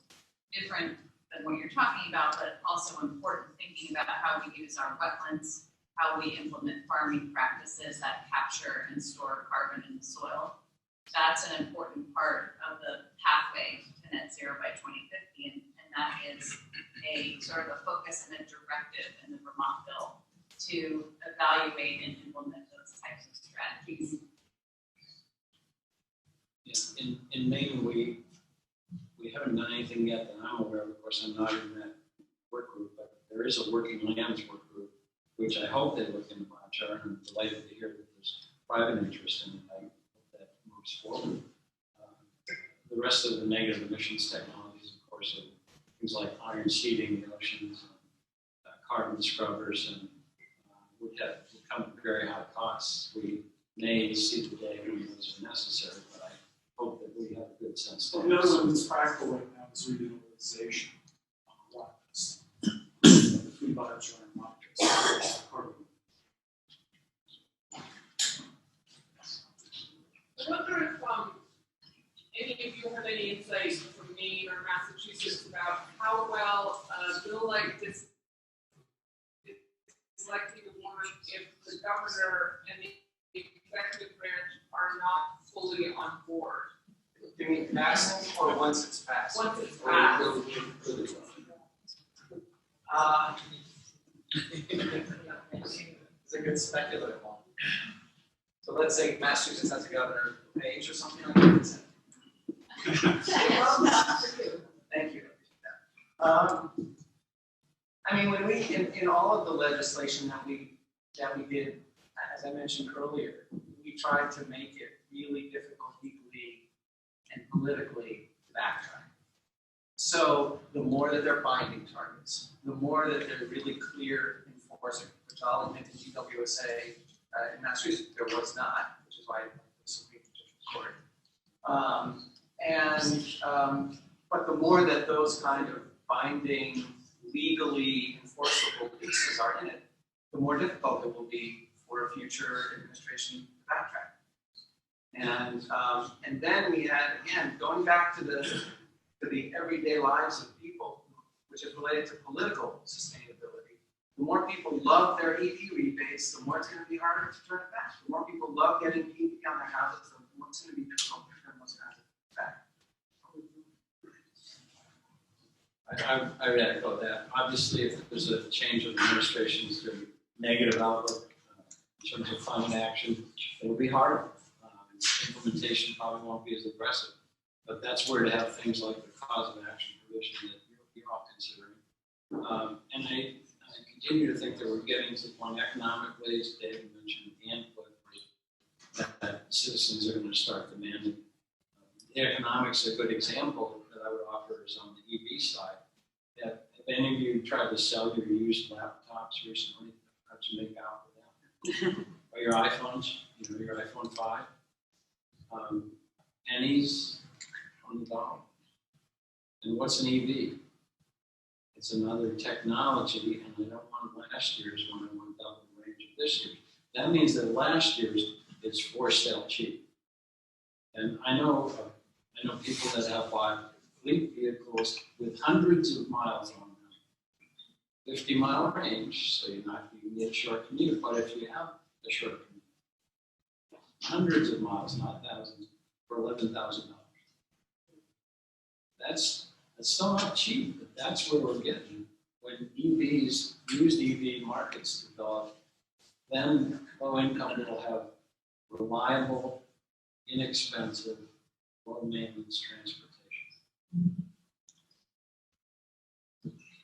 different than what you're talking about, but also important thinking about how we use our wetlands, how we implement farming practices that capture and store carbon in the soil. That's an important part of the pathway to net zero by 2050, and that is a sort of a focus and a directive in the Vermont bill to evaluate and implement those types of strategies. Yeah, in Maine, we haven't done anything yet that I'm aware of. Of course, I'm not in that work group, but there is a working lands work group, which I hope they look into biochar, and I'm delighted to hear that there's private interest in it. I hope that moves forward. The rest of the negative emissions technologies, of course, are things like iron seeding the oceans, carbon scrubbers, and would come at very high costs. We may see the day when those are necessary, but I hope that we have a good sense. Well, the other one that's practical right now is remineralization. The free biochar markets. I wonder if any of you have any insight from Maine or Massachusetts about how well a bill like this is likely to work if the governor and the executive branch are not fully on board. You mean passing or once it's passed? Once it's passed. It's a good speculative one. So let's say Massachusetts has a governor page or something like that. Thank you. I mean, when we in all of the legislation that we did, as I mentioned earlier, we tried to make it really difficult legally and politically to backtrack. So the more that they're binding targets, the more that they're really clear enforcing, which I'll admit to GWSA in Massachusetts there was not, which is why the Supreme Court. But the more that those kind of binding, legally enforceable pieces are in it, the more difficult it will be for a future administration to backtrack. And then we had, again, going back to the everyday lives of people, which is related to political sustainability. The more people love their EV rebates, the more it's going to be harder to turn it back. The more people love getting EV on their houses, the more it's going to be difficult to turn those kinds of back. I would echo that. Obviously, if there's a change of administration, there's going to be negative outlook in terms of climate action. It will be harder. Implementation probably won't be as aggressive. But that's where to have things like the cause of action provision that you're all considering. And I continue to think that we're getting to the point economically, as David mentioned, and politically, that citizens are going to start demanding. The economics, a good example that I would offer is on the EV side. Have any of you tried to sell your used laptops recently? How'd you make out with that? Or your iPhones, your iPhone 5? Pennies on the dollar. And what's an EV? It's another technology, and I don't want last year's when I want double the range of this year. That means that last year's is for sale cheap. And I know people that have bought fleet vehicles with hundreds of miles on them. 50-mile range, so you can get a short commute, but if you have a short commute, hundreds of miles, not thousands, for $11,000. that's still not cheap, but that's where we're getting. When EVs, used EV markets develop, then low income will have reliable, inexpensive, low maintenance transportation.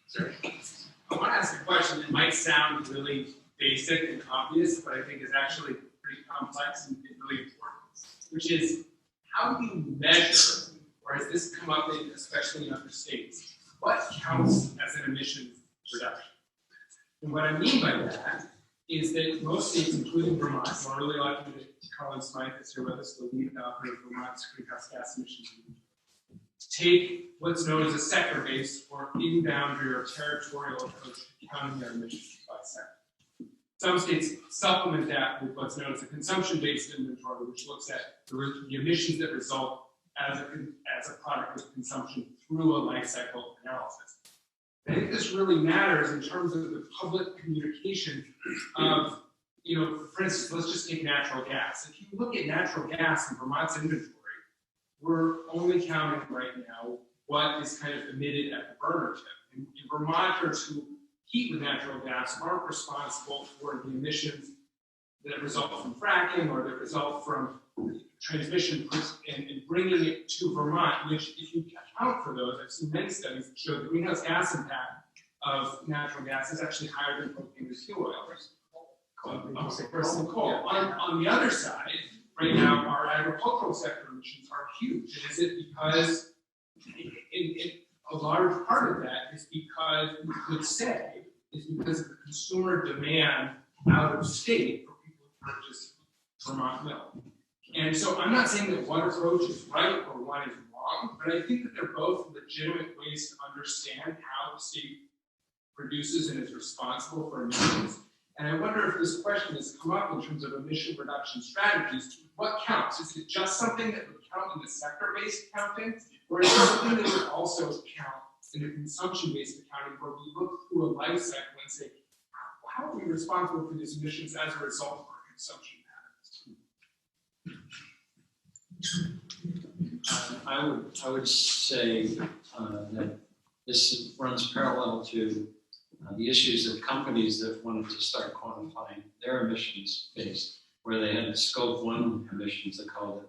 Sorry. I want to ask a question that might sound really basic and obvious, but I think is actually pretty complex and really important, which is how do you measure, or has this come up in, especially in other states, what counts as an emissions reduction? And what I mean by that is that most states, including Vermont, we're really lucky that Colin Smythe is here with us, the lead author of Vermont's greenhouse gas emissions, take what's known as a sector-based or in-boundary or territorial approach to counting their emissions by sector. Some states supplement that with what's known as a consumption-based inventory, which looks at the emissions that result as a product of consumption through a life cycle analysis. I think this really matters in terms of the public communication of, for instance, let's just take natural gas. If you look at natural gas in Vermont's inventory, we're only counting right now what is kind of emitted at the burner tip. And Vermonters who heat with natural gas aren't responsible for the emissions that result from fracking or that result from transmission and bringing it to Vermont, which if you account for those, I've seen many studies that show the greenhouse gas impact of natural gas is actually higher than propane or fuel oil. Versus coal. On the other side, right now, our agricultural sector emissions are huge. And is it because, a large part of that is because, we could say, is because of the consumer demand out of state for people to purchase Vermont milk. And so I'm not saying that one approach is right or one is wrong, but I think that they're both legitimate ways to understand how the state produces and is responsible for emissions. And I wonder if this question has come up in terms of emission reduction strategies. What counts? Is it just something that would count in the sector-based accounting, or is it something that would also count in the consumption-based accounting, where we look through a life cycle and say, how are we responsible for these emissions as a result of our consumption patterns? I would say that this runs parallel to the issues of companies that wanted to start quantifying their emissions based, where they had scope 1 emissions, they called it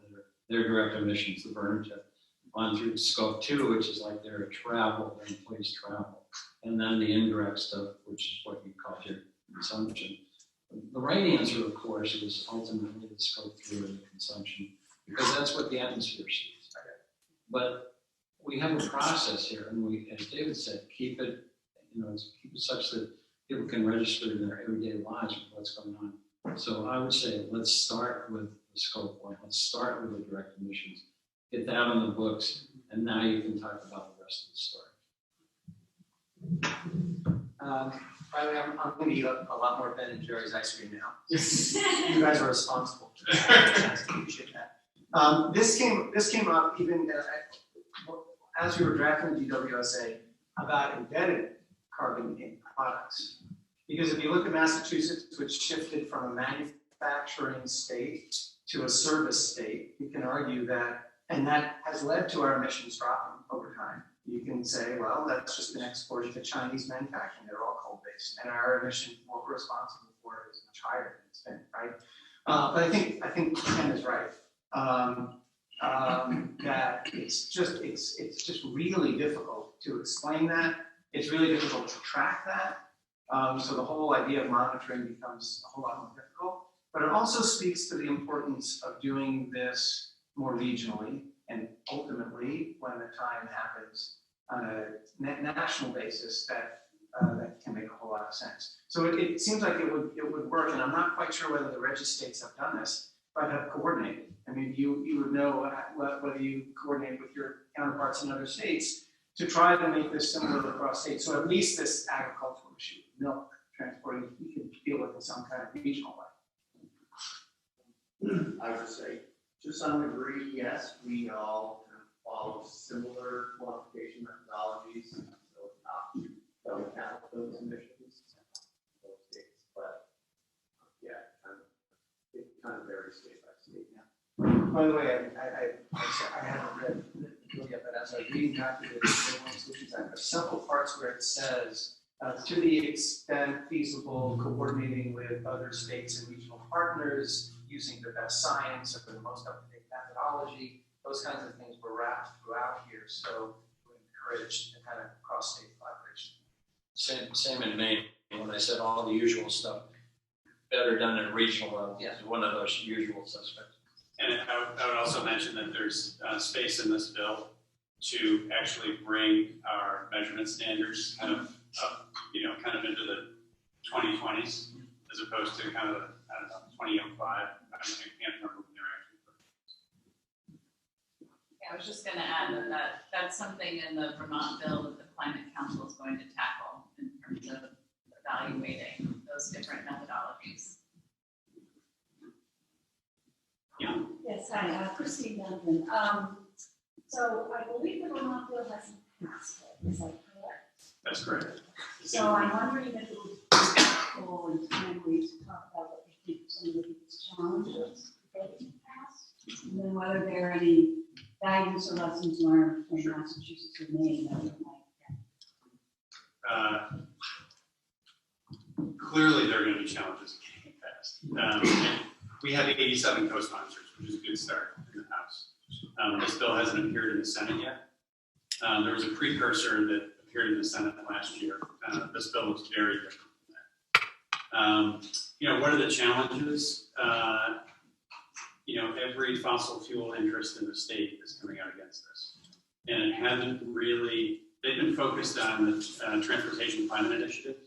their direct emissions, the burn tip, on through scope 2, which is like their travel, their employees' travel, and then the indirect stuff, which is what you call your consumption. The right answer, of course, is ultimately the scope 3 of the consumption, because that's what the atmosphere sees. But we have a process here, and we, as David said, keep it such that people can register in their everyday lives with what's going on. So I would say, let's start with the scope 1. Let's start with the direct emissions. Get that on the books, and now you can talk about the rest of the story. I'm going to eat a lot more Ben and Jerry's ice cream now. You guys are responsible. I appreciate that. This came up even as we were drafting the DWSA about embedded carbon in products. Because if you look at Massachusetts, which shifted from a manufacturing state to a service state, you can argue that, and that has led to our emissions dropping over time. You can say, well, that's just an export to Chinese manufacturing. They're all coal-based, and our emissions, what we're responsible for, is much higher than it's been, right? But I think Ken is right. That it's just really difficult to explain that. It's really difficult to track that. So the whole idea of monitoring becomes a whole lot more difficult. But it also speaks to the importance of doing this more regionally, and ultimately, when the time happens on a national basis, that can make a whole lot of sense. So it seems like it would work, and I'm not quite sure whether the Reggie states have done this, but have coordinated. I mean, you would know whether you coordinate with your counterparts in other states to try to make this similar across states. So at least this agricultural issue, milk transporting, we can deal with in some kind of regional way. I would say, to some degree, yes, we all kind of follow similar quantification methodologies, so not don't count those emissions in those states, but yeah, it kind of varies state by state. By the way, I haven't read the bill yet, but as I read back to the Vermont Solutions Act, there's several parts where it says, to the extent feasible, coordinating with other states and regional partners, using the best science or the most up-to-date methodology, those kinds of things were wrapped throughout here. So we encourage the kind of cross-state collaboration. Same in Maine, when I said all the usual stuff, better done at a regional level, is one of those usual suspects. And I would also mention that there's space in this bill to actually bring our measurement standards kind of up, kind of into the 2020s, as opposed to kind of the, 2005. I can't remember when they were actually put. Yeah, I was just gonna add that's something in the Vermont bill that the Climate Council is going to tackle in terms of evaluating those different methodologies. Yes, hi, Christine Donovan. So I believe the Vermont bill hasn't passed yet, is that correct? That's correct. So I'm wondering if it would be helpful and timely to talk about what you think some of the biggest challenges getting passed, and then whether there are any values or lessons learned from Massachusetts or Maine that we might get. Clearly, there are going to be challenges getting it passed. And we have 87 co-sponsors, which is a good start in the House. This bill hasn't appeared in the Senate yet. There was a precursor that appeared in the Senate last year. This bill looks very different from that. What are the challenges? Every fossil fuel interest in the state is coming out against this. And it hasn't really, they've been focused on the Transportation Climate Initiative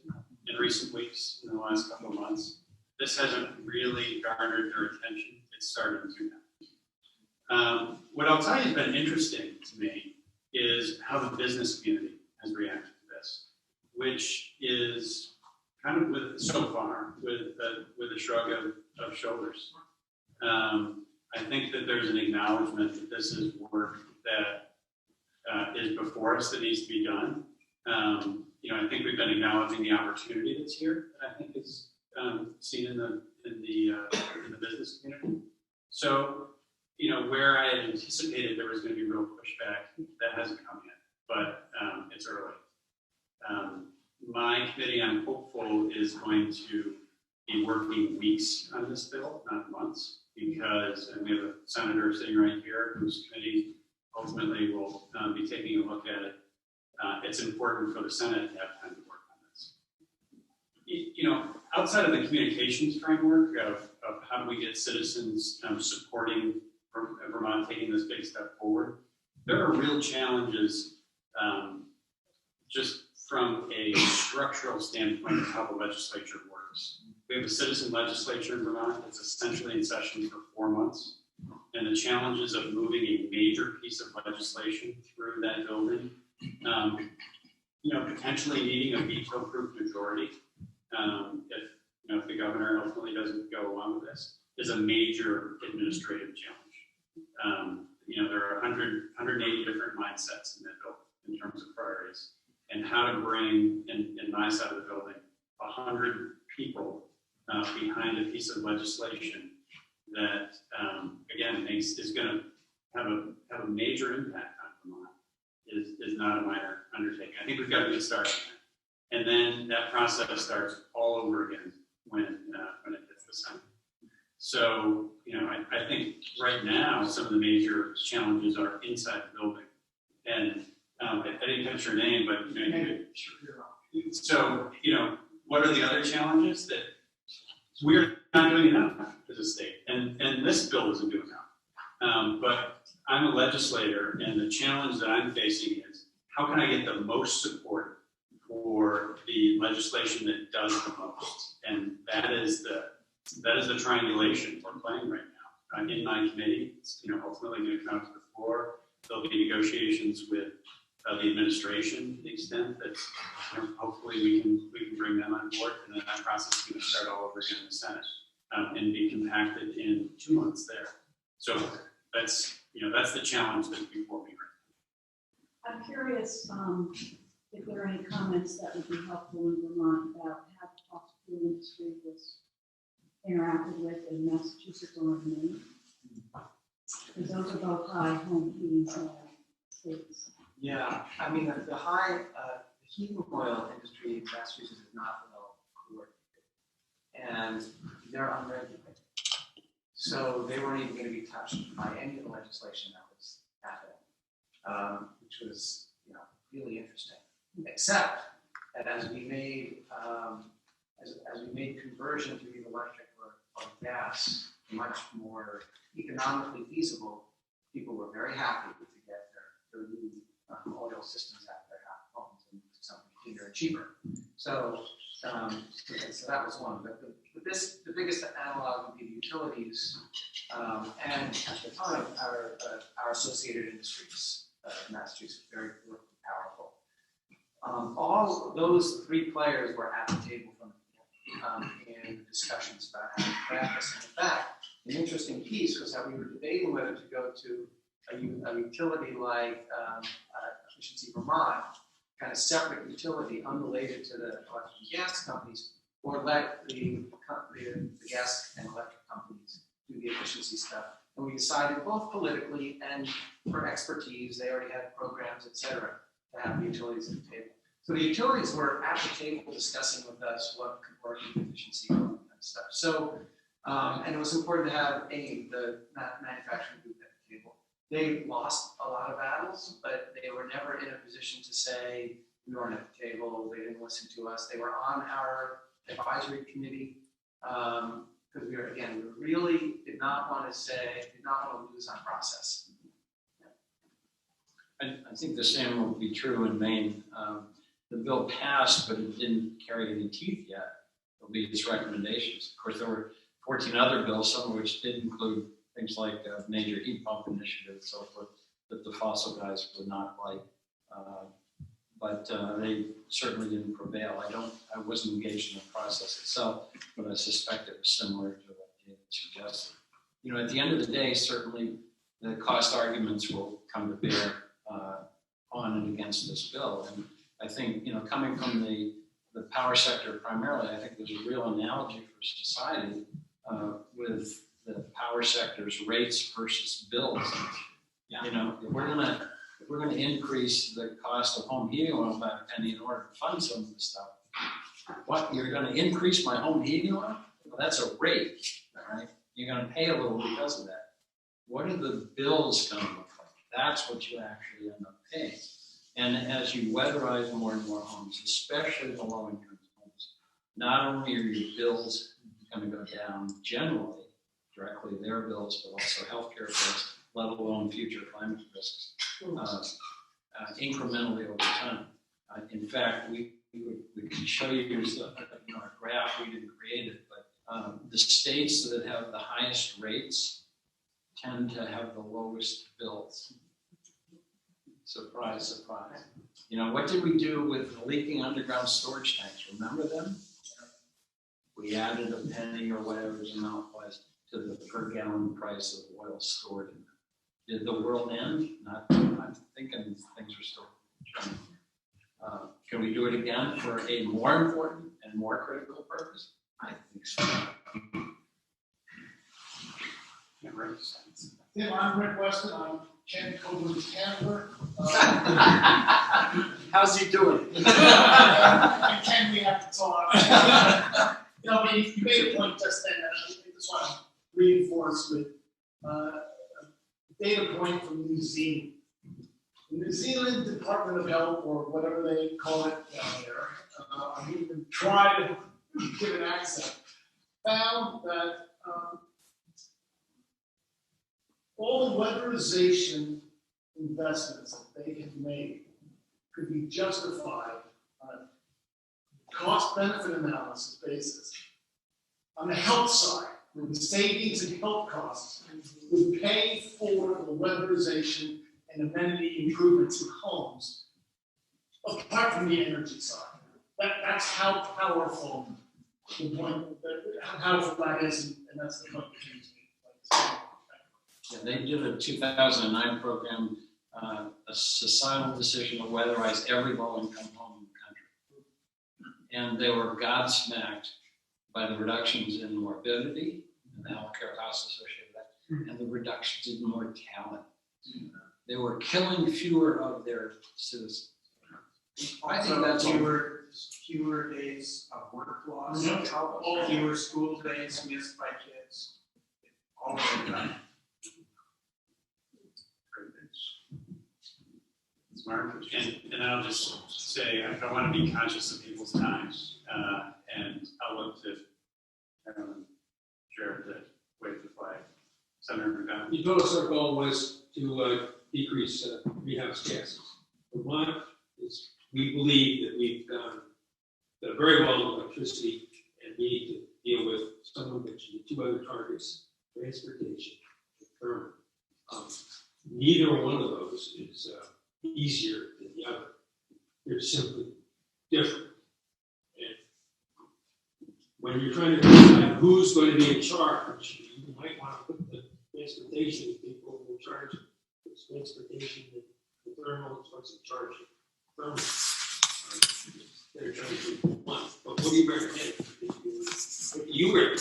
in recent weeks, in the last couple of months. This hasn't really garnered their attention. It's starting to now. What I'll tell you has been interesting to me is how the business community has reacted to this, which is kind of with a shrug of shoulders. I think that there's an acknowledgement that this is work that is before us that needs to be done. I think we've been acknowledging the opportunity that's here that I think is seen in the business community. So, where I had anticipated there was going to be real pushback, that hasn't come yet, but it's early. My committee, I'm hopeful, is going to be working weeks on this bill, not months, because we have a senator sitting right here whose committee ultimately will be taking a look at it. It's important for the Senate to have time to work on this. Outside of the communications framework of how do we get citizens supporting Vermont taking this big step forward, there are real challenges just from a structural standpoint of how the legislature works. We have a citizen legislature in Vermont that's essentially in session for 4 months. And the challenges of moving a major piece of legislation through that building, potentially needing a veto-proof majority, if the governor ultimately doesn't go along with this, is a major administrative challenge. There are 180 different mindsets in that building in terms of priorities, and how to bring, in my side of the building, 100 people behind a piece of legislation that, again, is going to have a major impact on Vermont is not a minor undertaking. I think we've got to get started on that. And then that process starts all over again when it hits the Senate. So, I think right now some of the major challenges are inside the building. And I didn't catch your name, but so, what are the other challenges? That we're not doing enough as a state, and this bill isn't doing enough. But I'm a legislator, and the challenge that I'm facing is how can I get the most support for the legislation that does the most? And that is the triangulation we're playing right now. I'm in my committee. It's ultimately going to come to the floor. There'll be negotiations with the administration to the extent that hopefully we can bring them on board, and then that process is going to start all over again in the Senate and be compacted in 2 months there. So that's the challenge that's before me right now. I'm curious if there are any comments that would be helpful in Vermont about how the fossil fuel industry was interacted with in Massachusetts or in Maine. Because those are both high home heating states? Yeah, I mean, the heating oil industry in Massachusetts is not well coordinated, and they're unregulated. So they weren't even going to be touched by any of the legislation that was happening, which was, really interesting. Except that as we made conversion to either electric or gas much more economically feasible, people were very happy to get their new oil systems out of their homes and something cleaner and cheaper. So that was one. But the biggest analog would be the utilities, and at the time, our associated industries in Massachusetts, very powerful. All those three players were at the table from the beginning in discussions about how to practice. And in fact, an interesting piece was that we were debating whether to go to a utility like Efficiency Vermont, kind of separate utility unrelated to the electric and gas companies, or let the gas and electric companies do the efficiency stuff. And we decided both politically and for expertise, they already had programs, et cetera, to have the utilities at the table. So the utilities were at the table discussing with us what could work in efficiency and stuff. So, and it was important to have the manufacturing group at the table. They lost a lot of battles, but they were never in a position to say, we weren't at the table, they didn't listen to us. They were on our advisory committee, because we really did not want to lose on process. I think the same will be true in Maine. The bill passed, but it didn't carry any teeth yet. It'll be its recommendations. Of course, there were 14 other bills, some of which did include things like major heat pump initiative and so forth that the fossil guys would not like. But they certainly didn't prevail. I wasn't engaged in the process itself, but I suspect it was similar to what David suggested. At the end of the day, certainly the cost arguments will come to bear on and against this bill. And I think, coming from the power sector primarily, I think there's a real analogy for society with the power sector's rates versus bills. If we're gonna increase the cost of home heating oil by a penny in order to fund some of this stuff, what, you're gonna increase my home heating oil? Well, that's a rate, all right? You're gonna pay a little because of that. What are the bills gonna look like? That's what you actually end up paying. And as you weatherize more and more homes, especially the low-income homes, not only are your bills going to go down generally, directly their bills, but also healthcare bills, let alone future climate risks, incrementally over time. In fact, we can show you a graph. We didn't create it, but the states that have the highest rates tend to have the lowest bills. Surprise, surprise. What did we do with the leaking underground storage tanks? Remember them? We added a penny or whatever the amount was to the per gallon price of oil stored in them. Did the world end? Not. I'm thinking things are still trying. Can we do it again for a more important and more critical purpose? I think so. Tim, I'm Rick Weston. I'm Ken Coburn's handler. How's he doing? And Ken, we have to talk. You made a point just then, and I just want to reinforce with a data point from New Zealand. The New Zealand Department of Health, or whatever they call it down there, I didn't even try to give an accent, found that all the weatherization investments that they have made could be justified on a cost-benefit analysis basis. On the health side, where the savings and health costs would pay for the weatherization and amenity improvements in homes, apart from the energy side. That's how powerful the point, how powerful that is, and that's the point that makes me. Yeah, they did a 2009 program, a societal decision to weatherize every low-income home in the country. And they were gobsmacked by the reductions in morbidity and the healthcare costs associated with that, and the reductions in mortality. they were killing fewer of their citizens. I think Also, that's fewer days of work loss, Yeah. fewer school days missed by kids. All of that. Mark, and I'll just say, I want to be conscious of people's time, and I'll look to Sheriff to wave the flag. Senator McConnell. You told us our goal was to decrease greenhouse gases. Vermont is, we believe that we've done very well with electricity, and we need to deal with someone mentioned the two other targets, transportation and thermal. Neither one of those is easier than the other. They're simply different. And when you're trying to decide who's going to be in charge, you might want to put the transportation people in charge of transportation, and the thermal is in charge of thermal. They're trying to do one. But what do you recommend? What do you recommend?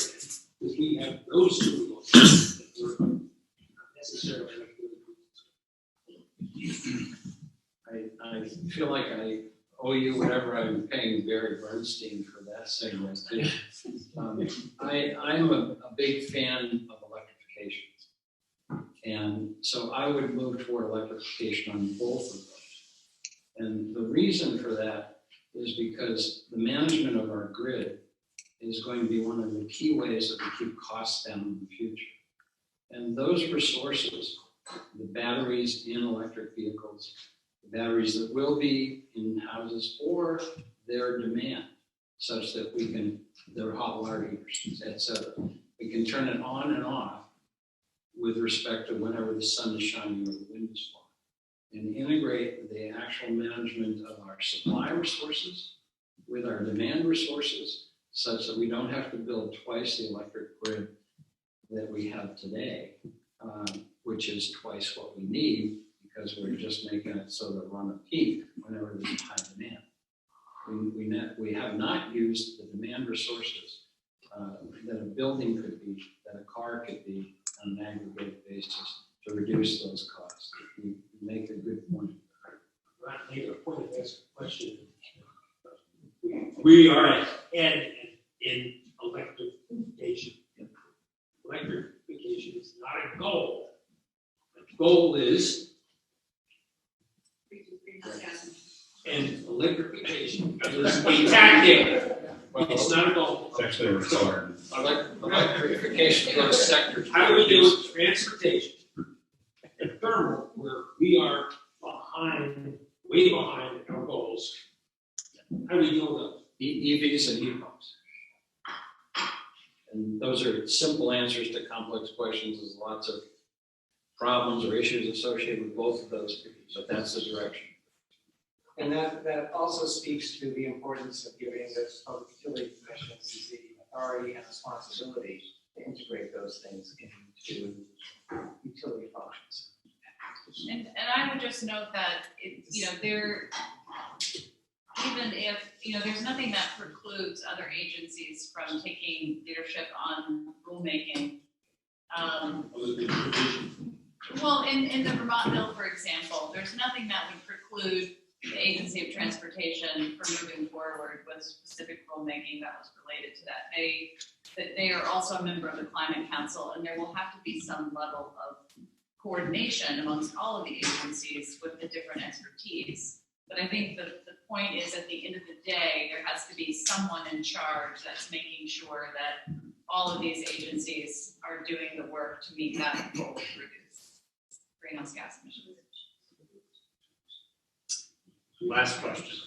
Because we have those two laws that we're not necessarily. I feel like I owe you whatever I'm paying Barry Bernstein for that segment. I'm a big fan of electrification. And so I would move toward electrification on both of those. And the reason for that is because the management of our grid is going to be one of the key ways that we keep costs down in the future. And those resources, the batteries in electric vehicles, the batteries that will be in houses, or their demand, such that we can, their hot water heaters, et cetera. We can turn it on and off with respect to whenever the sun is shining or the wind is blowing, and integrate the actual management of our supply resources with our demand resources, such that we don't have to build twice the electric grid that we have today, which is twice what we need, because we're just making it so that we're on a peak whenever there's high demand. We have not used the demand resources that a building could be, that a car could be on an aggregate basis to reduce those costs. You make a good point. I make a point of asking a question. We are ahead in electrification. Electrification is not a goal. The goal is, and electrification is a tactic. It's not a goal. It's actually a requirement. Electrification goes sectors. How do we deal with transportation and thermal, where we are behind, way behind our goals? How do we deal with those? EVs and heat pumps. And those are simple answers to complex questions. There's lots of problems or issues associated with both of those, but that's the direction. And that also speaks to the importance of giving this public utility commissions the authority and responsibility to integrate those things into utility functions. And I would just note that even if, there's nothing that precludes other agencies from taking leadership on rulemaking. Well, in the Vermont bill, for example, there's nothing that would preclude the Agency of Transportation from moving forward with specific rulemaking that was related to that. They are also a member of the Climate Council, and there will have to be some level of coordination amongst all of the agencies with the different expertise. But I think the point is, at the end of the day, there has to be someone in charge that's making sure that all of these agencies are doing the work to meet that goal to reduce greenhouse gas emissions. Last question.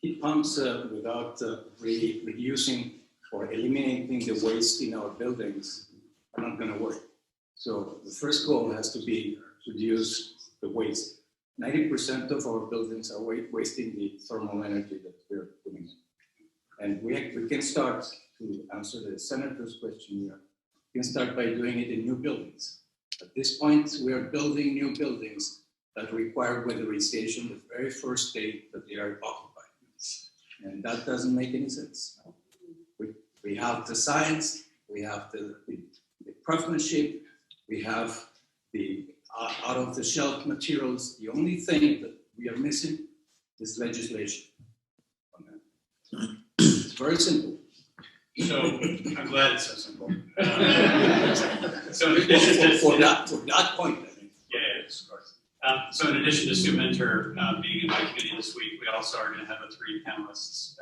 Heat pumps without really reducing or eliminating the waste in our buildings are not going to work. So the first goal has to be reduce the waste. 90% of our buildings are wasting the thermal energy that we're putting in. And we can start to answer the senator's question here. We can start by doing it in new buildings. At this point, we are building new buildings that require weatherization the very first day that they are occupied. And that doesn't make any sense. We have the science, we have the craftsmanship, we have the out of the shelf materials, the only thing that we are missing is legislation. It's very simple. So I'm glad it's so simple. So in addition to For that point, I think. yeah, of course. So in addition to Sue Mentor being in my committee this week, we also are going to have the 3 panelists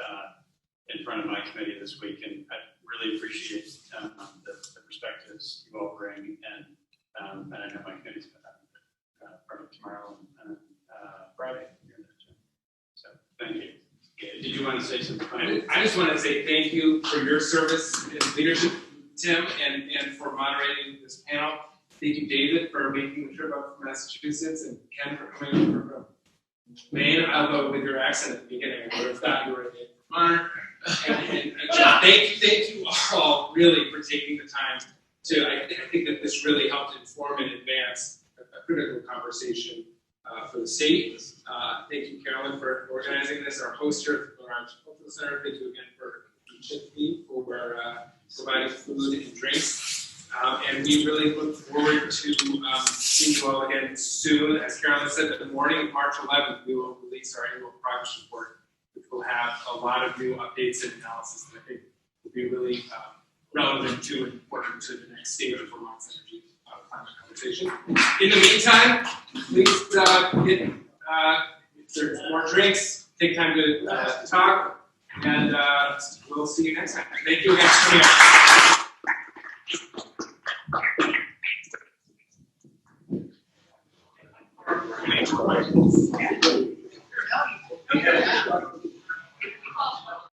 in front of my committee this week, and I really appreciate the perspectives you all bring, and I know my committee's going to have part of tomorrow and Friday. So thank you. Did you want to say something? I just want to say thank you for your service and leadership, Tim, and for moderating this panel. Thank you, David, for making the trip up from Massachusetts, and Ken for coming over from Maine. Although with your accent at the beginning, I would have thought you were a native Vermonter. And thank you all really for taking the time to. I think that this really helped inform and advance a critical conversation for the state. Thank you, Carolyn, for organizing this. Our host here at the Vermont Cultural Center. Thank you again for for providing food and drinks. And we really look forward to seeing you all again soon. As Carolyn said, the morning of March 11th, we will release our annual progress report, which will have a lot of new updates and analysis that I think will be really relevant to and important to the next stage of Vermont's energy climate conversation. In the meantime, please if there's more drinks, take time to talk, and we'll see you next time. Thank you again for coming out.